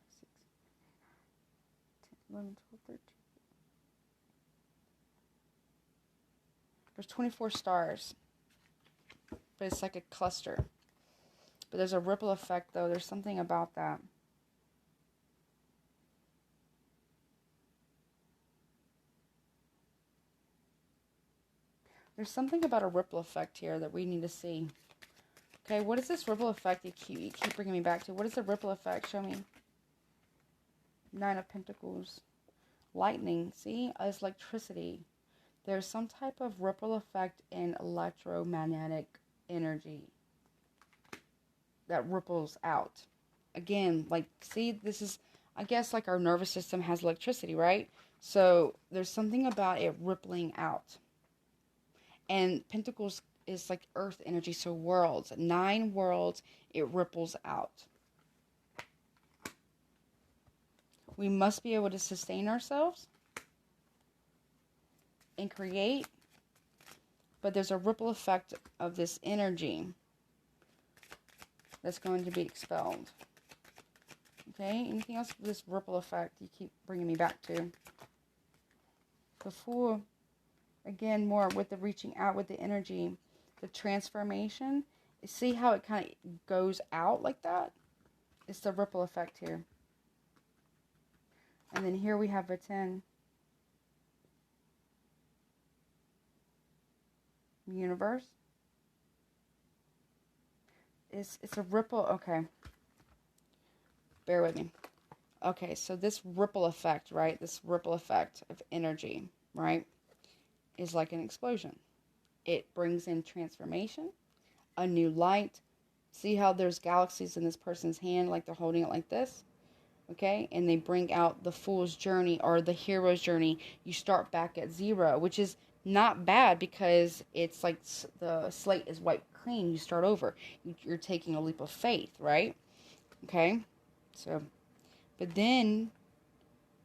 10, 11, 12, 13. There's 24 stars. But it's like a cluster. But there's a ripple effect, though. There's something about that. There's something about a ripple effect here that we need to see. Okay, what is this ripple effect you keep bringing me back to? What is the ripple effect? Show me. 9 of Pentacles. Lightning. See? It's electricity. There's some type of ripple effect in electromagnetic energy that ripples out. Again, like, see, this is, I guess, like our nervous system has electricity, right? So there's something about it rippling out. And Pentacles is like earth energy, so worlds. 9 worlds, it ripples out. We must be able to sustain ourselves and create, but there's a ripple effect of this energy that's going to be expelled. Okay, anything else with this ripple effect you keep bringing me back to? Before, again, more with the reaching out with the energy, the transformation. See how it kind of goes out like that? It's the ripple effect here. And then here we have a 10. Universe. It's a ripple. Okay. Bear with me. Okay, so this ripple effect, right? This ripple effect of energy, right? Is like an explosion. It brings in transformation, a new light. See how there's galaxies in this person's hand, like they're holding it like this? Okay, and they bring out the fool's journey or the hero's journey. You start back at 0, which is not bad because it's like the slate is wiped clean. You start over. You're taking a leap of faith, right? Okay, so, but then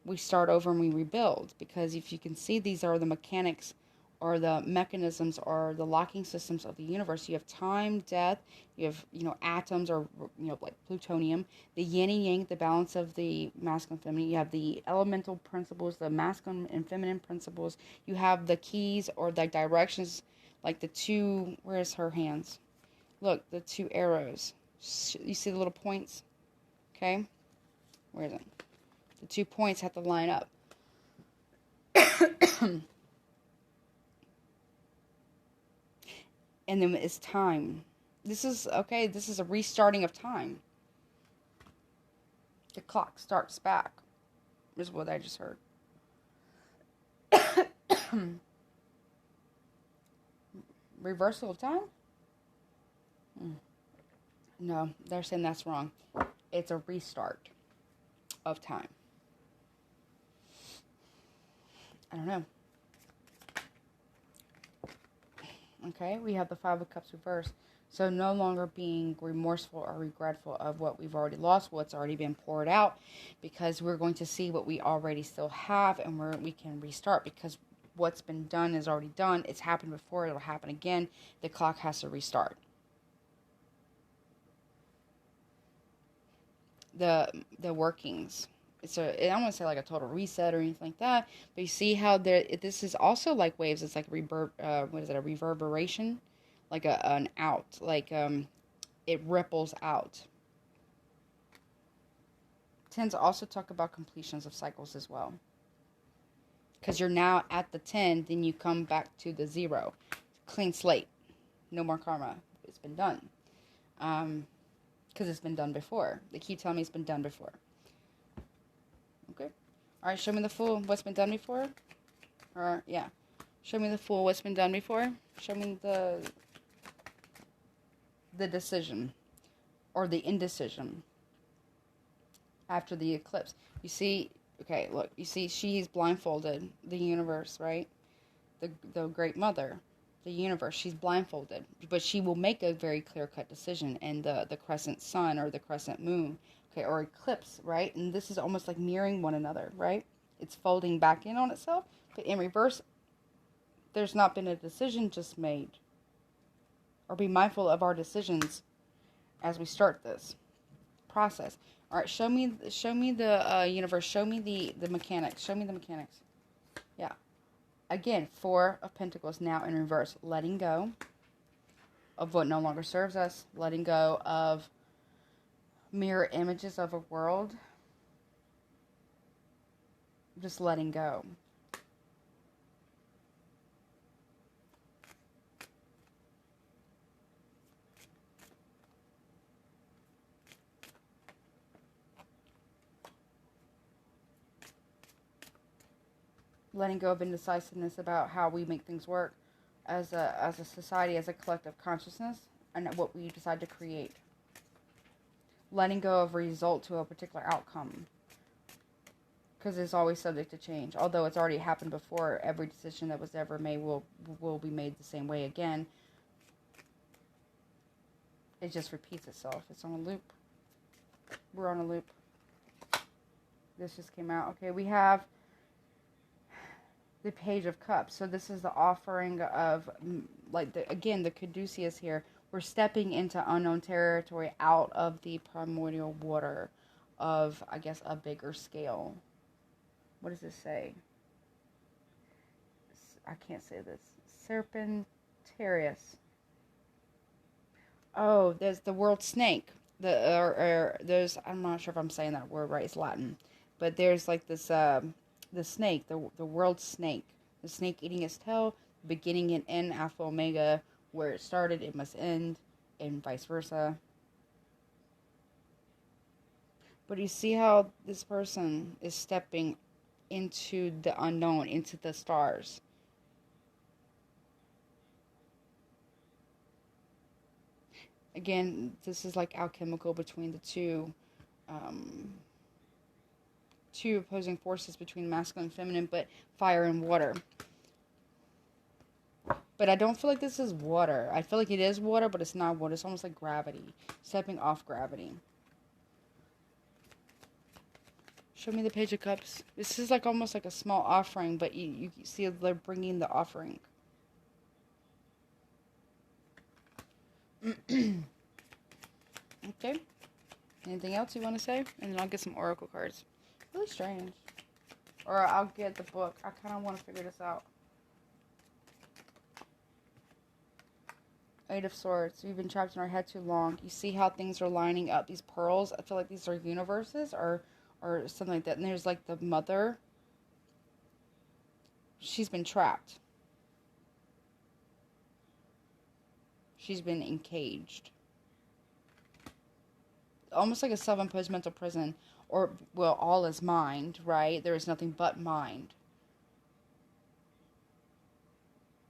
we start over and we rebuild, because if you can see, these are the mechanics or the mechanisms or the locking systems of the universe. You have time, death, you have, atoms, or, like plutonium, the yin and yang, the balance of the masculine and feminine. You have the elemental principles, the masculine and feminine principles. You have the keys or the directions, like the two, where's her hands? Look, the two arrows. You see the little points? Okay? Where is it? The 2 points have to line up. And then it's time. This is a restarting of time. The clock starts back, is what I just heard. Reversal of time? No, they're saying that's wrong. It's a restart of time. I don't know. Okay, we have the Five of Cups reversed. So no longer being remorseful or regretful of what we've already lost, what's already been poured out, because we're going to see what we already still have, and we can restart, because what's been done is already done. It's happened before. It'll happen again. The clock has to restart. The workings. I don't want to say like a total reset or anything like that, but you see how this is also like waves. It's like a reverberation, like an out, like it ripples out. Tends to also talk about completions of cycles as well, because you're now at the 10, then you come back to the 0, clean slate, no more karma. It's been done, because it's been done before. They keep telling me it's been done before. Okay. All right, show me the Fool. What's been done before? Or, yeah. Show me the Fool. What's been done before? Show me the decision. Or the indecision. After the eclipse. You see, okay, look. You see, she's blindfolded. The universe, right? The Great Mother. The universe. She's blindfolded. But she will make a very clear-cut decision. And the crescent sun or the crescent moon. Okay, or eclipse, right? And this is almost like mirroring one another, right? It's folding back in on itself, but in reverse, there's not been a decision just made. Or be mindful of our decisions as we start this process. All right, show me the universe. Show me the mechanics. Show me the mechanics. Yeah. Again, 4 of Pentacles now in reverse. Letting go of what no longer serves us. Letting go of mirror images of a world. Just letting go. Letting go of indecisiveness about how we make things work as a society, as a collective consciousness, and what we decide to create. Letting go of result to a particular outcome, because it's always subject to change. Although it's already happened before, every decision that was ever made will be made the same way again. It just repeats itself. It's on a loop. We're on a loop. This just came out. Okay, we have the Page of Cups. So this is the offering of, like, again, the caduceus here. We're stepping into unknown territory, out of the primordial water of, I guess, a bigger scale. What does this say? I can't say this. Serpentarius. Oh, there's the world snake. There's, I'm not sure if I'm saying that word right. It's Latin. But there's like this, the snake, the world snake. The snake eating its tail, beginning and end, Alpha Omega. Where it started, it must end, and vice versa. But you see how this person is stepping into the unknown, into the stars. Again, this is like alchemical between the two opposing forces between masculine and feminine, but fire and water. But I don't feel like this is water. I feel like it is water, but it's not water. It's almost like gravity. Stepping off gravity. Show me the Page of Cups. This is like almost like a small offering, but you see they're bringing the offering. Okay. Anything else you want to say? And then I'll get some oracle cards. Really strange. Or I'll get the book. I kind of want to figure this out. Eight of Swords. We've been trapped in our head too long. You see how things are lining up. These pearls, I feel like these are universes or something like that. And there's like the mother. She's been trapped. She's been encaged. Almost like a self-imposed mental prison. Or, well, all is mind, right? There is nothing but mind.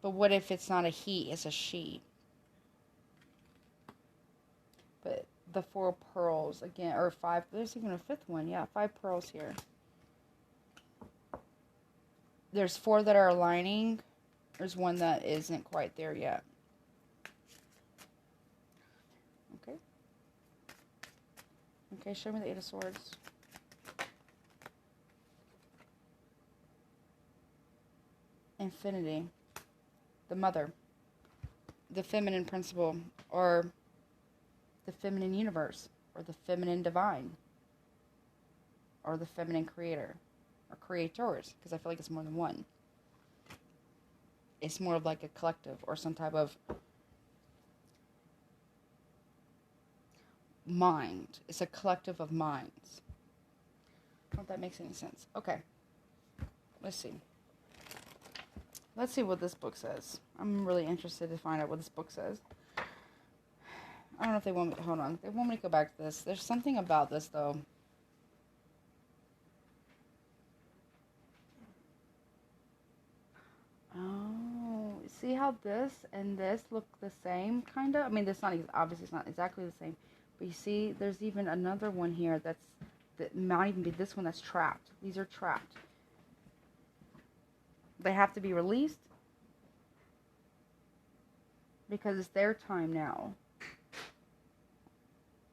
But what if it's not a he, it's a she? But the 4 pearls, again, or 5, there's even a 5th one. Yeah, 5 pearls here. There's 4 that are aligning. There's 1 that isn't quite there yet. Okay. Okay, show me the 8 of Swords. Infinity. The mother. The feminine principle. Or the feminine universe. Or the feminine divine. Or the feminine creator. Or creators. Because I feel like it's more than one. It's more of like a collective. Or some type of mind. It's a collective of minds. I don't know if that makes any sense. Okay. Let's see. Let's see what this book says. I'm really interested to find out what this book says. I don't know if they want me to, hold on. They want me to go back to this. There's something about this, though. Oh, see how this and this look the same, kind of? I mean, this not obviously it's not exactly the same. But you see, there's even another one here that might even be this one that's trapped. These are trapped. They have to be released because it's their time now.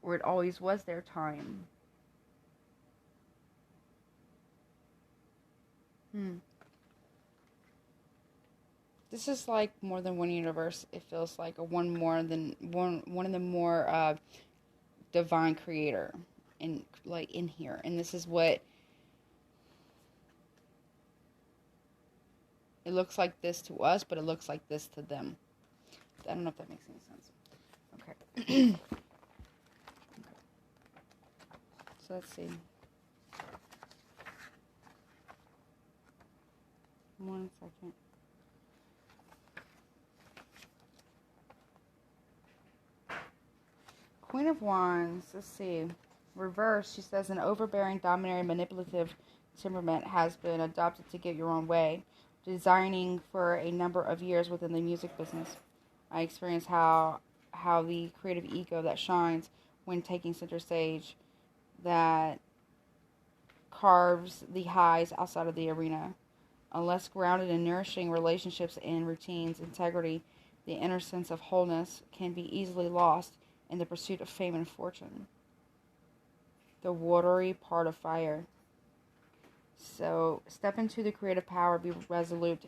Or it always was their time. This is like more than one universe. It feels like, or one of the more divine creator in here. And this is what it looks like this to us, but it looks like this to them. I don't know if that makes any sense. Okay. Okay. So let's see. One second. Queen of Wands. Let's see. Reverse. She says an overbearing, domineering, manipulative temperament has been adopted to get your own way. Designing for a number of years within the music business, I experienced how the creative ego that shines when taking center stage, that carves the highs outside of the arena. Unless grounded in nourishing relationships and routines, integrity, the inner sense of wholeness can be easily lost in the pursuit of fame and fortune. The watery part of fire. So step into the creative power, be resolute.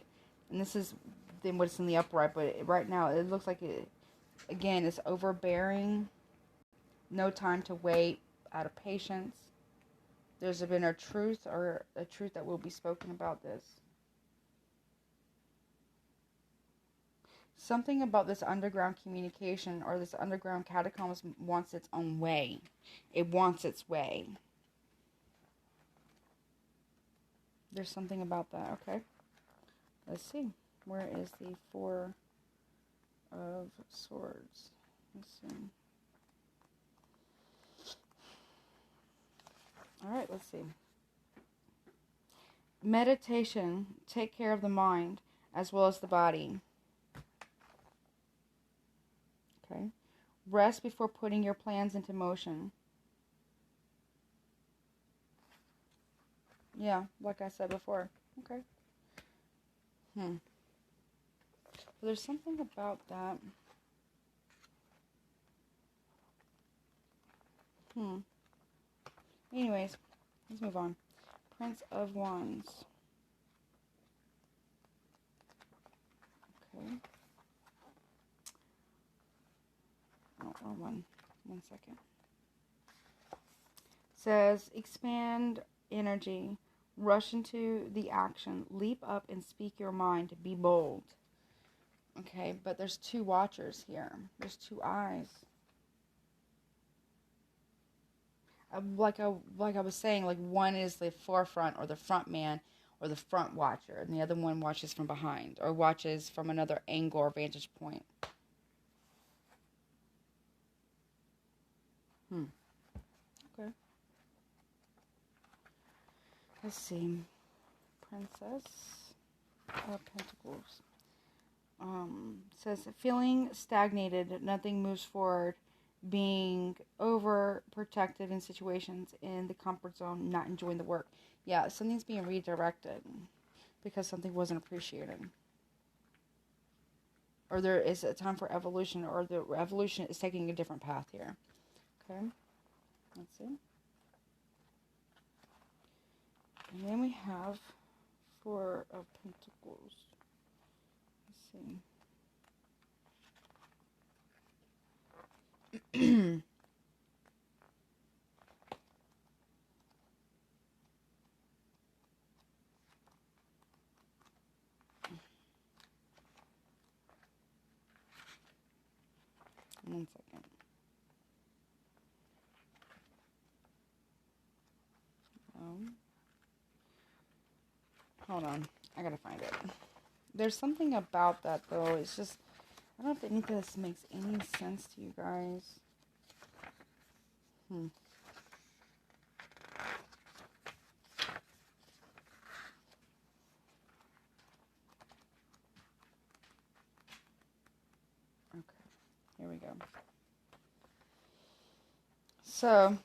And this is then what's in the upright, but right now it looks like it, again, is overbearing. No time to wait, out of patience. There's been a truth that will be spoken about this. Something about this underground communication or this underground catacombs wants its own way. It wants its way. There's something about that. Okay. Let's see. Where is the 4 of Swords? Let's see. Alright, let's see. Meditation. Take care of the mind as well as the body. Okay. Rest before putting your plans into motion. Yeah, like I said before. Okay. Well, there's something about that. Anyways, let's move on. Prince of Wands. Okay. wrong one. 1 second. Says, expand energy. Rush into the action. Leap up and speak your mind. Be bold. Okay, but there's 2 watchers here. There's 2 eyes. Like I was saying, like one is the forefront or the front man or the front watcher, and the other one watches from behind or watches from another angle or vantage point. Okay. Let's see. Princess of Pentacles. Says, feeling stagnated, nothing moves forward, being overprotective in situations, in the comfort zone, not enjoying the work. Yeah, something's being redirected because something wasn't appreciated. Or there is a time for evolution, or the evolution is taking a different path here. Okay, let's see. And then we have 4 of Pentacles. Let's see. 1 second. Hold on. I gotta find it. There's something about that, though. It's just, I don't think this makes any sense to you guys. Okay, here we go. So,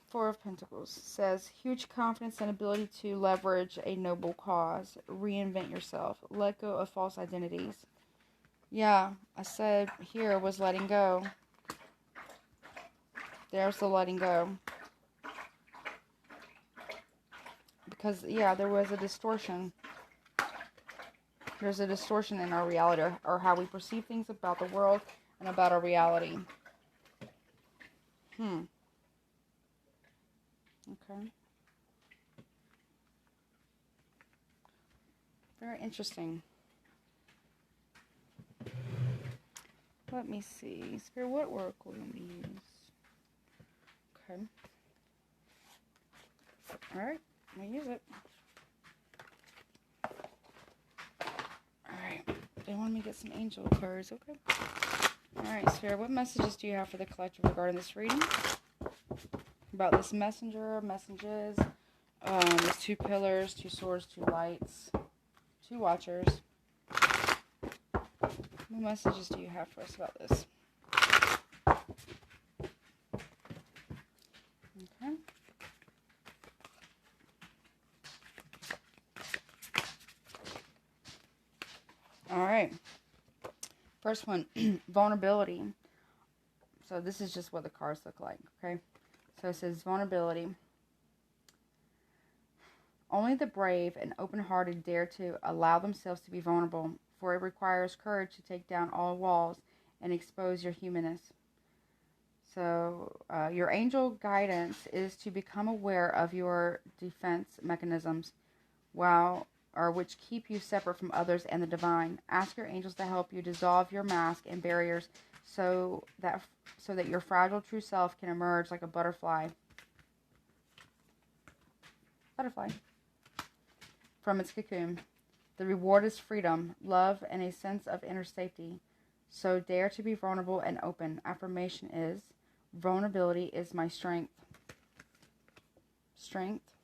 4 of Pentacles says, huge confidence and ability to leverage a noble cause. Reinvent yourself. Let go of false identities. Yeah, I said here was letting go. There's the letting go. Because, yeah, there was a distortion. There's a distortion in our reality, or how we perceive things about the world and about our reality. Okay. Very interesting. Let me see. Spirit, what oracle do we use? Okay. Alright, I'm going to use it. Alright. They want me to get some angel cards. Okay. Alright, Spirit, what messages do you have for the collective regarding this reading? About this messenger, messages, there's 2 pillars, 2 swords, 2 lights, 2 watchers. What messages do you have for us about this? Okay. Alright. First one, vulnerability. So this is just what the cards look like, okay? So it says vulnerability. Only the brave and open-hearted dare to allow themselves to be vulnerable, for it requires courage to take down all walls and expose your humanness. So your angel guidance is to become aware of your defense mechanisms, which keep you separate from others and the divine. Ask your angels to help you dissolve your mask and barriers so that your fragile true self can emerge like a butterfly from its cocoon. The reward is freedom, love, and a sense of inner safety. So dare to be vulnerable and open. Affirmation is, vulnerability is my strength. Strength.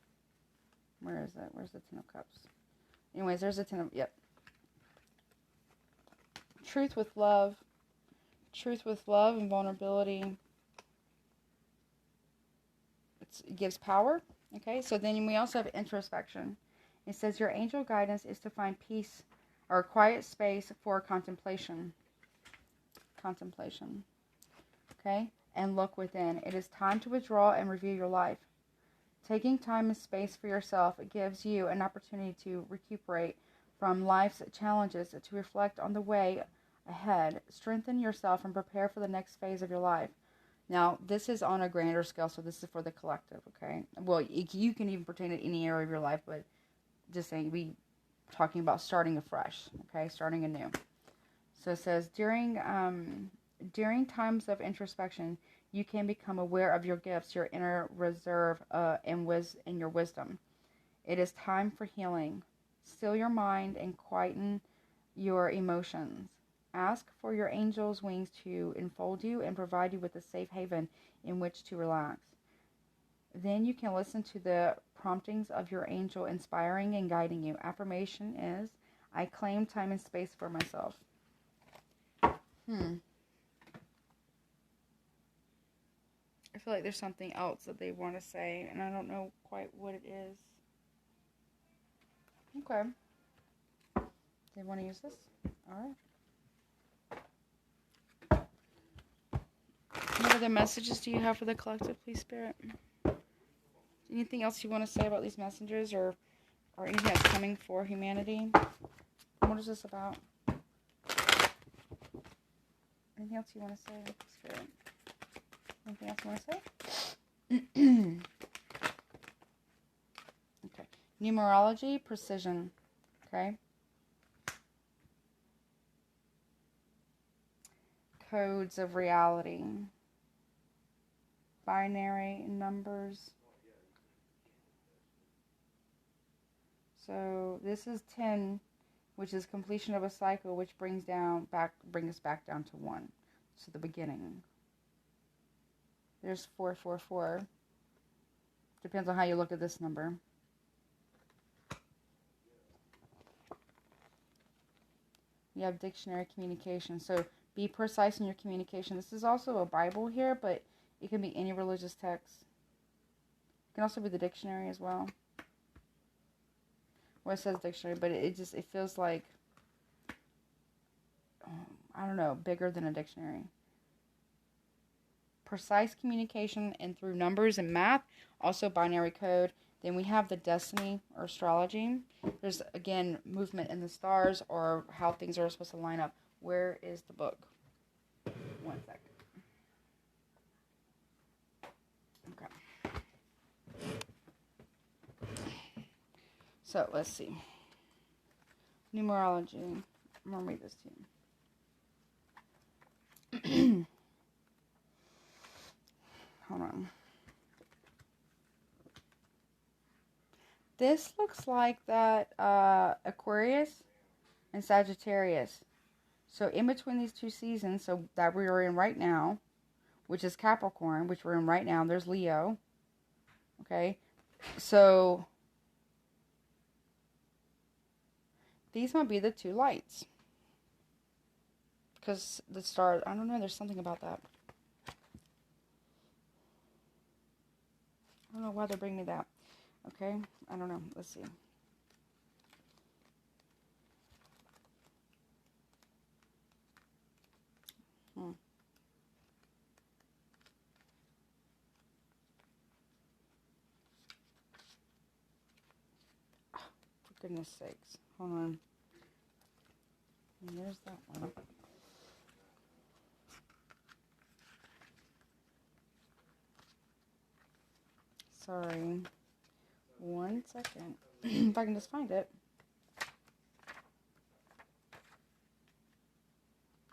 Where is it? Where's the 10 of Cups? Anyways, there's the 10 of... Yep. Truth with love. Truth with love and vulnerability. It gives power. Okay, so then we also have introspection. It says your angel guidance is to find peace or a quiet space for contemplation. Contemplation. Okay, and look within. It is time to withdraw and review your life. Taking time and space for yourself gives you an opportunity to recuperate from life's challenges, to reflect on the way ahead, strengthen yourself, and prepare for the next phase of your life. Now, this is on a grander scale, so this is for the collective, okay? Well, you can even pertain to any area of your life, but just saying, we talking about starting afresh, okay? Starting anew. So it says, during times of introspection, you can become aware of your gifts, your inner reserve, and your wisdom. It is time for healing. Still your mind and quieten your emotions. Ask for your angel's wings to enfold you and provide you with a safe haven in which to relax. Then you can listen to the promptings of your angel inspiring and guiding you. Affirmation is, I claim time and space for myself. I feel like there's something else that they want to say, and I don't know quite what it is. Okay. They want to use this? Alright. What other messages do you have for the collective, please, Spirit? Anything else you want to say about these messengers, or anything that's coming for humanity? What is this about? Anything else you want to say, Spirit? Anything else you want to say? Okay. Numerology, precision. Okay. Codes of reality. Binary numbers. So this is 10, which is completion of a cycle, which brings us back down to 1. So the beginning. There's 444. Depends on how you look at this number. You have dictionary communication. So be precise in your communication. This is also a Bible here, but it can be any religious text. It can also be the dictionary as well. Well, it says dictionary, but it feels like, I don't know, bigger than a dictionary. Precise communication and through numbers and math, also binary code. Then we have the destiny or astrology. There's, again, movement in the stars or how things are supposed to line up. Where is the book? 1 second. Okay. So, let's see. Numerology. I'm going to read this to you. Hold on. This looks like that Aquarius and Sagittarius. So in between these two seasons, so that we are in right now, which is Capricorn, which we're in right now, there's Leo. Okay. So these might be the two lights. Because the stars, I don't know, there's something about that. I don't know why they're bringing me that. Okay, I don't know. Let's see. For goodness sakes. Hold on. And there's that one. Sorry. 1 second. If I can just find it.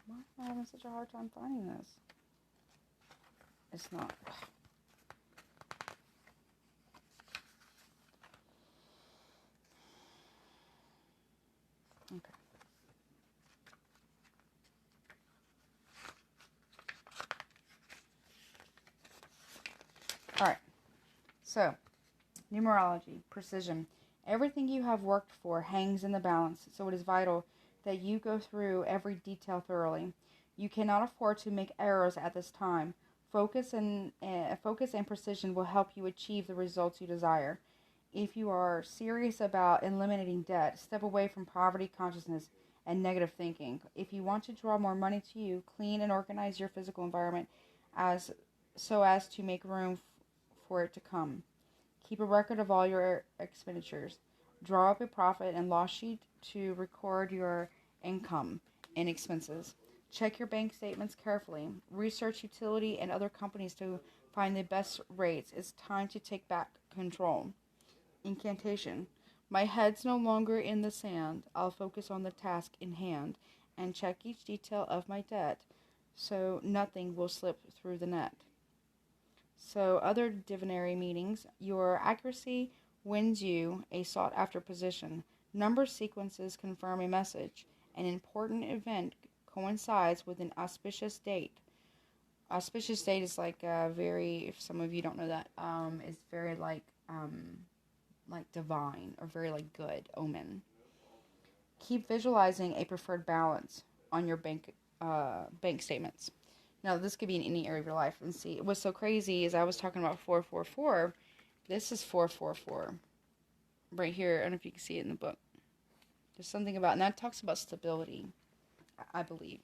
Why am I having such a hard time finding this? It's not. Okay. Alright. So, numerology, precision. Everything you have worked for hangs in the balance, so it is vital that you go through every detail thoroughly. You cannot afford to make errors at this time. Focus and precision will help you achieve the results you desire. If you are serious about eliminating debt, step away from poverty consciousness and negative thinking. If you want to draw more money to you, clean and organize your physical environment so as to make room for it to come. Keep a record of all your expenditures. Draw up a profit and loss sheet to record your income and expenses. Check your bank statements carefully. Research utility and other companies to find the best rates. It's time to take back control. Incantation. My head's no longer in the sand. I'll focus on the task in hand and check each detail of my debt so nothing will slip through the net. So other divinatory meanings. Your accuracy wins you a sought-after position. Number sequences confirm a message. An important event coincides with an auspicious date. Auspicious date is like very, if some of you don't know that, is very like divine or very like good omen. Keep visualizing a preferred balance on your bank statements. Now, this could be in any area of your life. And see, what's so crazy is I was talking about 444. This is 444 right here. I don't know if you can see it in the book. There's something about, and that talks about stability, I believe.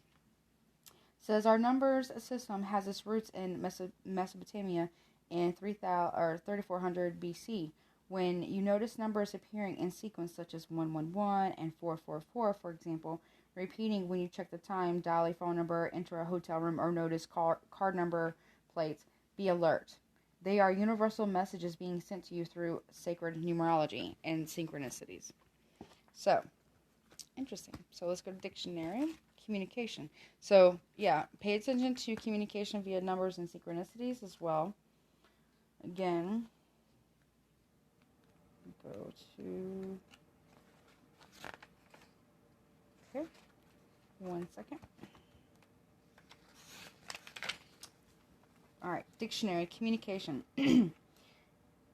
It says our numbers system has its roots in Mesopotamia in 3400 BC. When you notice numbers appearing in sequence such as 111 and 444, for example, repeating when you check the time, dial a phone number, enter a hotel room, or notice card number plates, be alert. They are universal messages being sent to you through sacred numerology and synchronicities. So, interesting. So let's go to dictionary. Communication. So, yeah, pay attention to communication via numbers and synchronicities as well. Again, go to... Okay. 1 second. All right, dictionary, communication.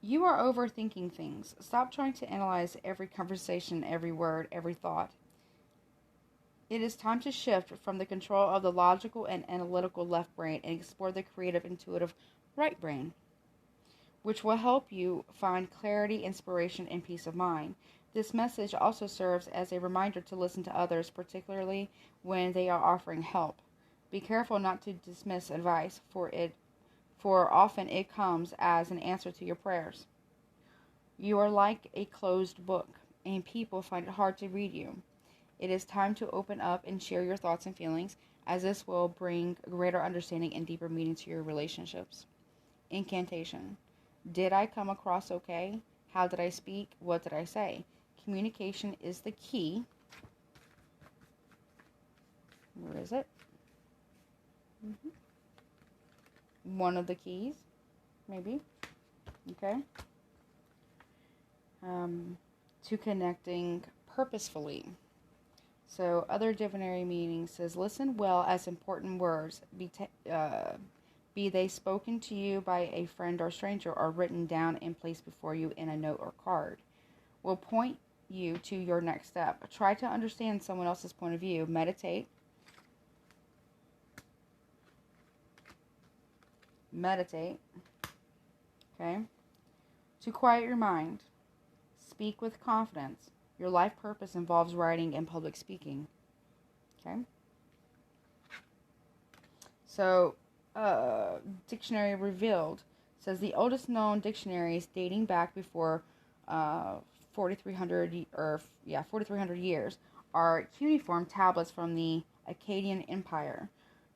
You are overthinking things. Stop trying to analyze every conversation, every word, every thought. It is time to shift from the control of the logical and analytical left brain and explore the creative, intuitive right brain, which will help you find clarity, inspiration, and peace of mind. This message also serves as a reminder to listen to others, particularly when they are offering help. Be careful not to dismiss advice, for often it comes as an answer to your prayers. You are like a closed book, and people find it hard to read you. It is time to open up and share your thoughts and feelings, as this will bring greater understanding and deeper meaning to your relationships. Incantation. Did I come across okay? How did I speak? What did I say? Communication is the key. Where is it? One of the keys, maybe. Okay. To connecting purposefully. So, other divinatory meanings says, listen well as important words, be they spoken to you by a friend or stranger or written down and placed before you in a note or card, will point you to your next step. Try to understand someone else's point of view. Meditate. Okay. To quiet your mind. Speak with confidence. Your life purpose involves writing and public speaking. Okay. So, dictionary revealed says the oldest known dictionaries dating back before 4,300 years are cuneiform tablets from the Akkadian Empire.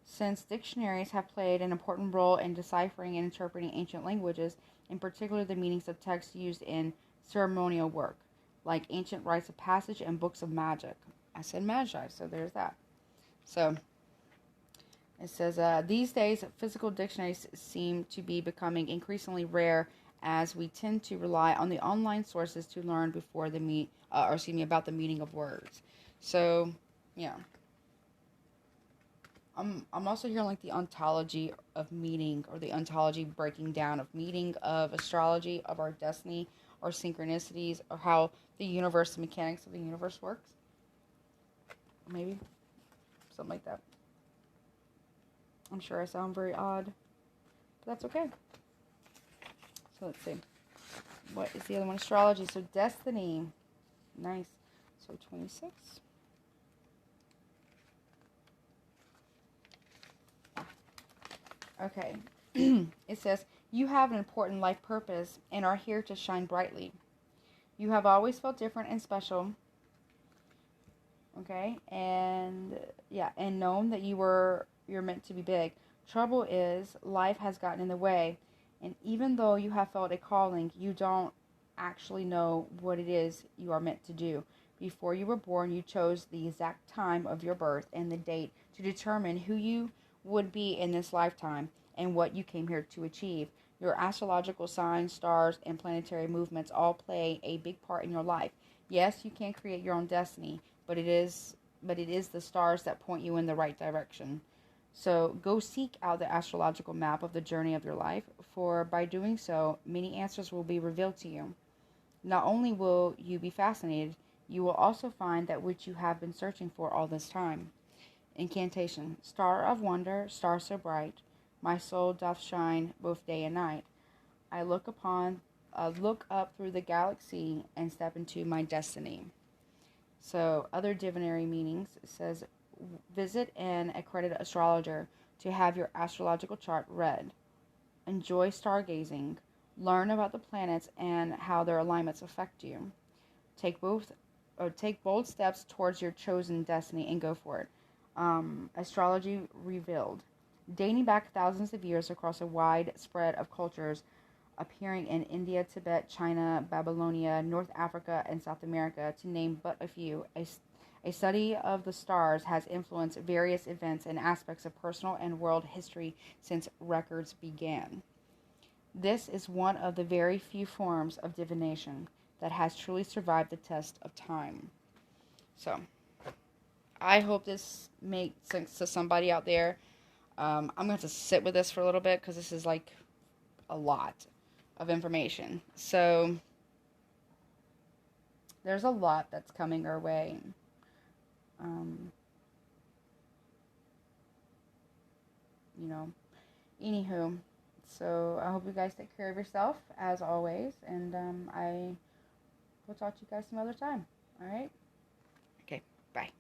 Since dictionaries have played an important role in deciphering and interpreting ancient languages, in particular the meanings of text used in ceremonial work, like ancient rites of passage and books of magic. I said magi, so there's that. So, it says, these days, physical dictionaries seem to be becoming increasingly rare as we tend to rely on the online sources to learn about the meaning of words. So, yeah. I'm also hearing like the ontology of meaning, or the ontology breaking down of meaning of astrology, of our destiny, or synchronicities, or how the universe, the mechanics of the universe works. Maybe. Something like that. I'm sure I sound very odd, but that's okay. So let's see. What is the other one? Astrology. So destiny. Nice. So 26. Okay. It says, you have an important life purpose and are here to shine brightly. You have always felt different and special. Okay, and yeah, and known that you're meant to be big. Trouble is, life has gotten in the way, and even though you have felt a calling, you don't actually know what it is you are meant to do. Before you were born, you chose the exact time of your birth and the date to determine who you would be in this lifetime and what you came here to achieve. Your astrological signs, stars, and planetary movements all play a big part in your life. Yes, you can create your own destiny, but it is the stars that point you in the right direction. So go seek out the astrological map of the journey of your life, for by doing so, many answers will be revealed to you. Not only will you be fascinated, you will also find that which you have been searching for all this time. Incantation. Star of wonder, star so bright, my soul doth shine both day and night. I look up through the galaxy and step into my destiny. So, other divinatory meanings says visit an accredited astrologer to have your astrological chart read. Enjoy stargazing. Learn about the planets and how their alignments affect you. Take both take bold steps towards your chosen destiny and go for it. Astrology revealed. Dating back thousands of years across a wide spread of cultures, appearing in India, Tibet, China, Babylonia, North Africa, and South America, to name but a few. A study of the stars has influenced various events and aspects of personal and world history since records began. This is one of the very few forms of divination that has truly survived the test of time. So, I hope this makes sense to somebody out there. I'm going to have to sit with this for a little bit because this is like a lot of information. So, there's a lot that's coming our way. Um, Anywho, so I hope you guys take care of yourself as always, and I will talk to you guys some other time. All right? Okay, bye.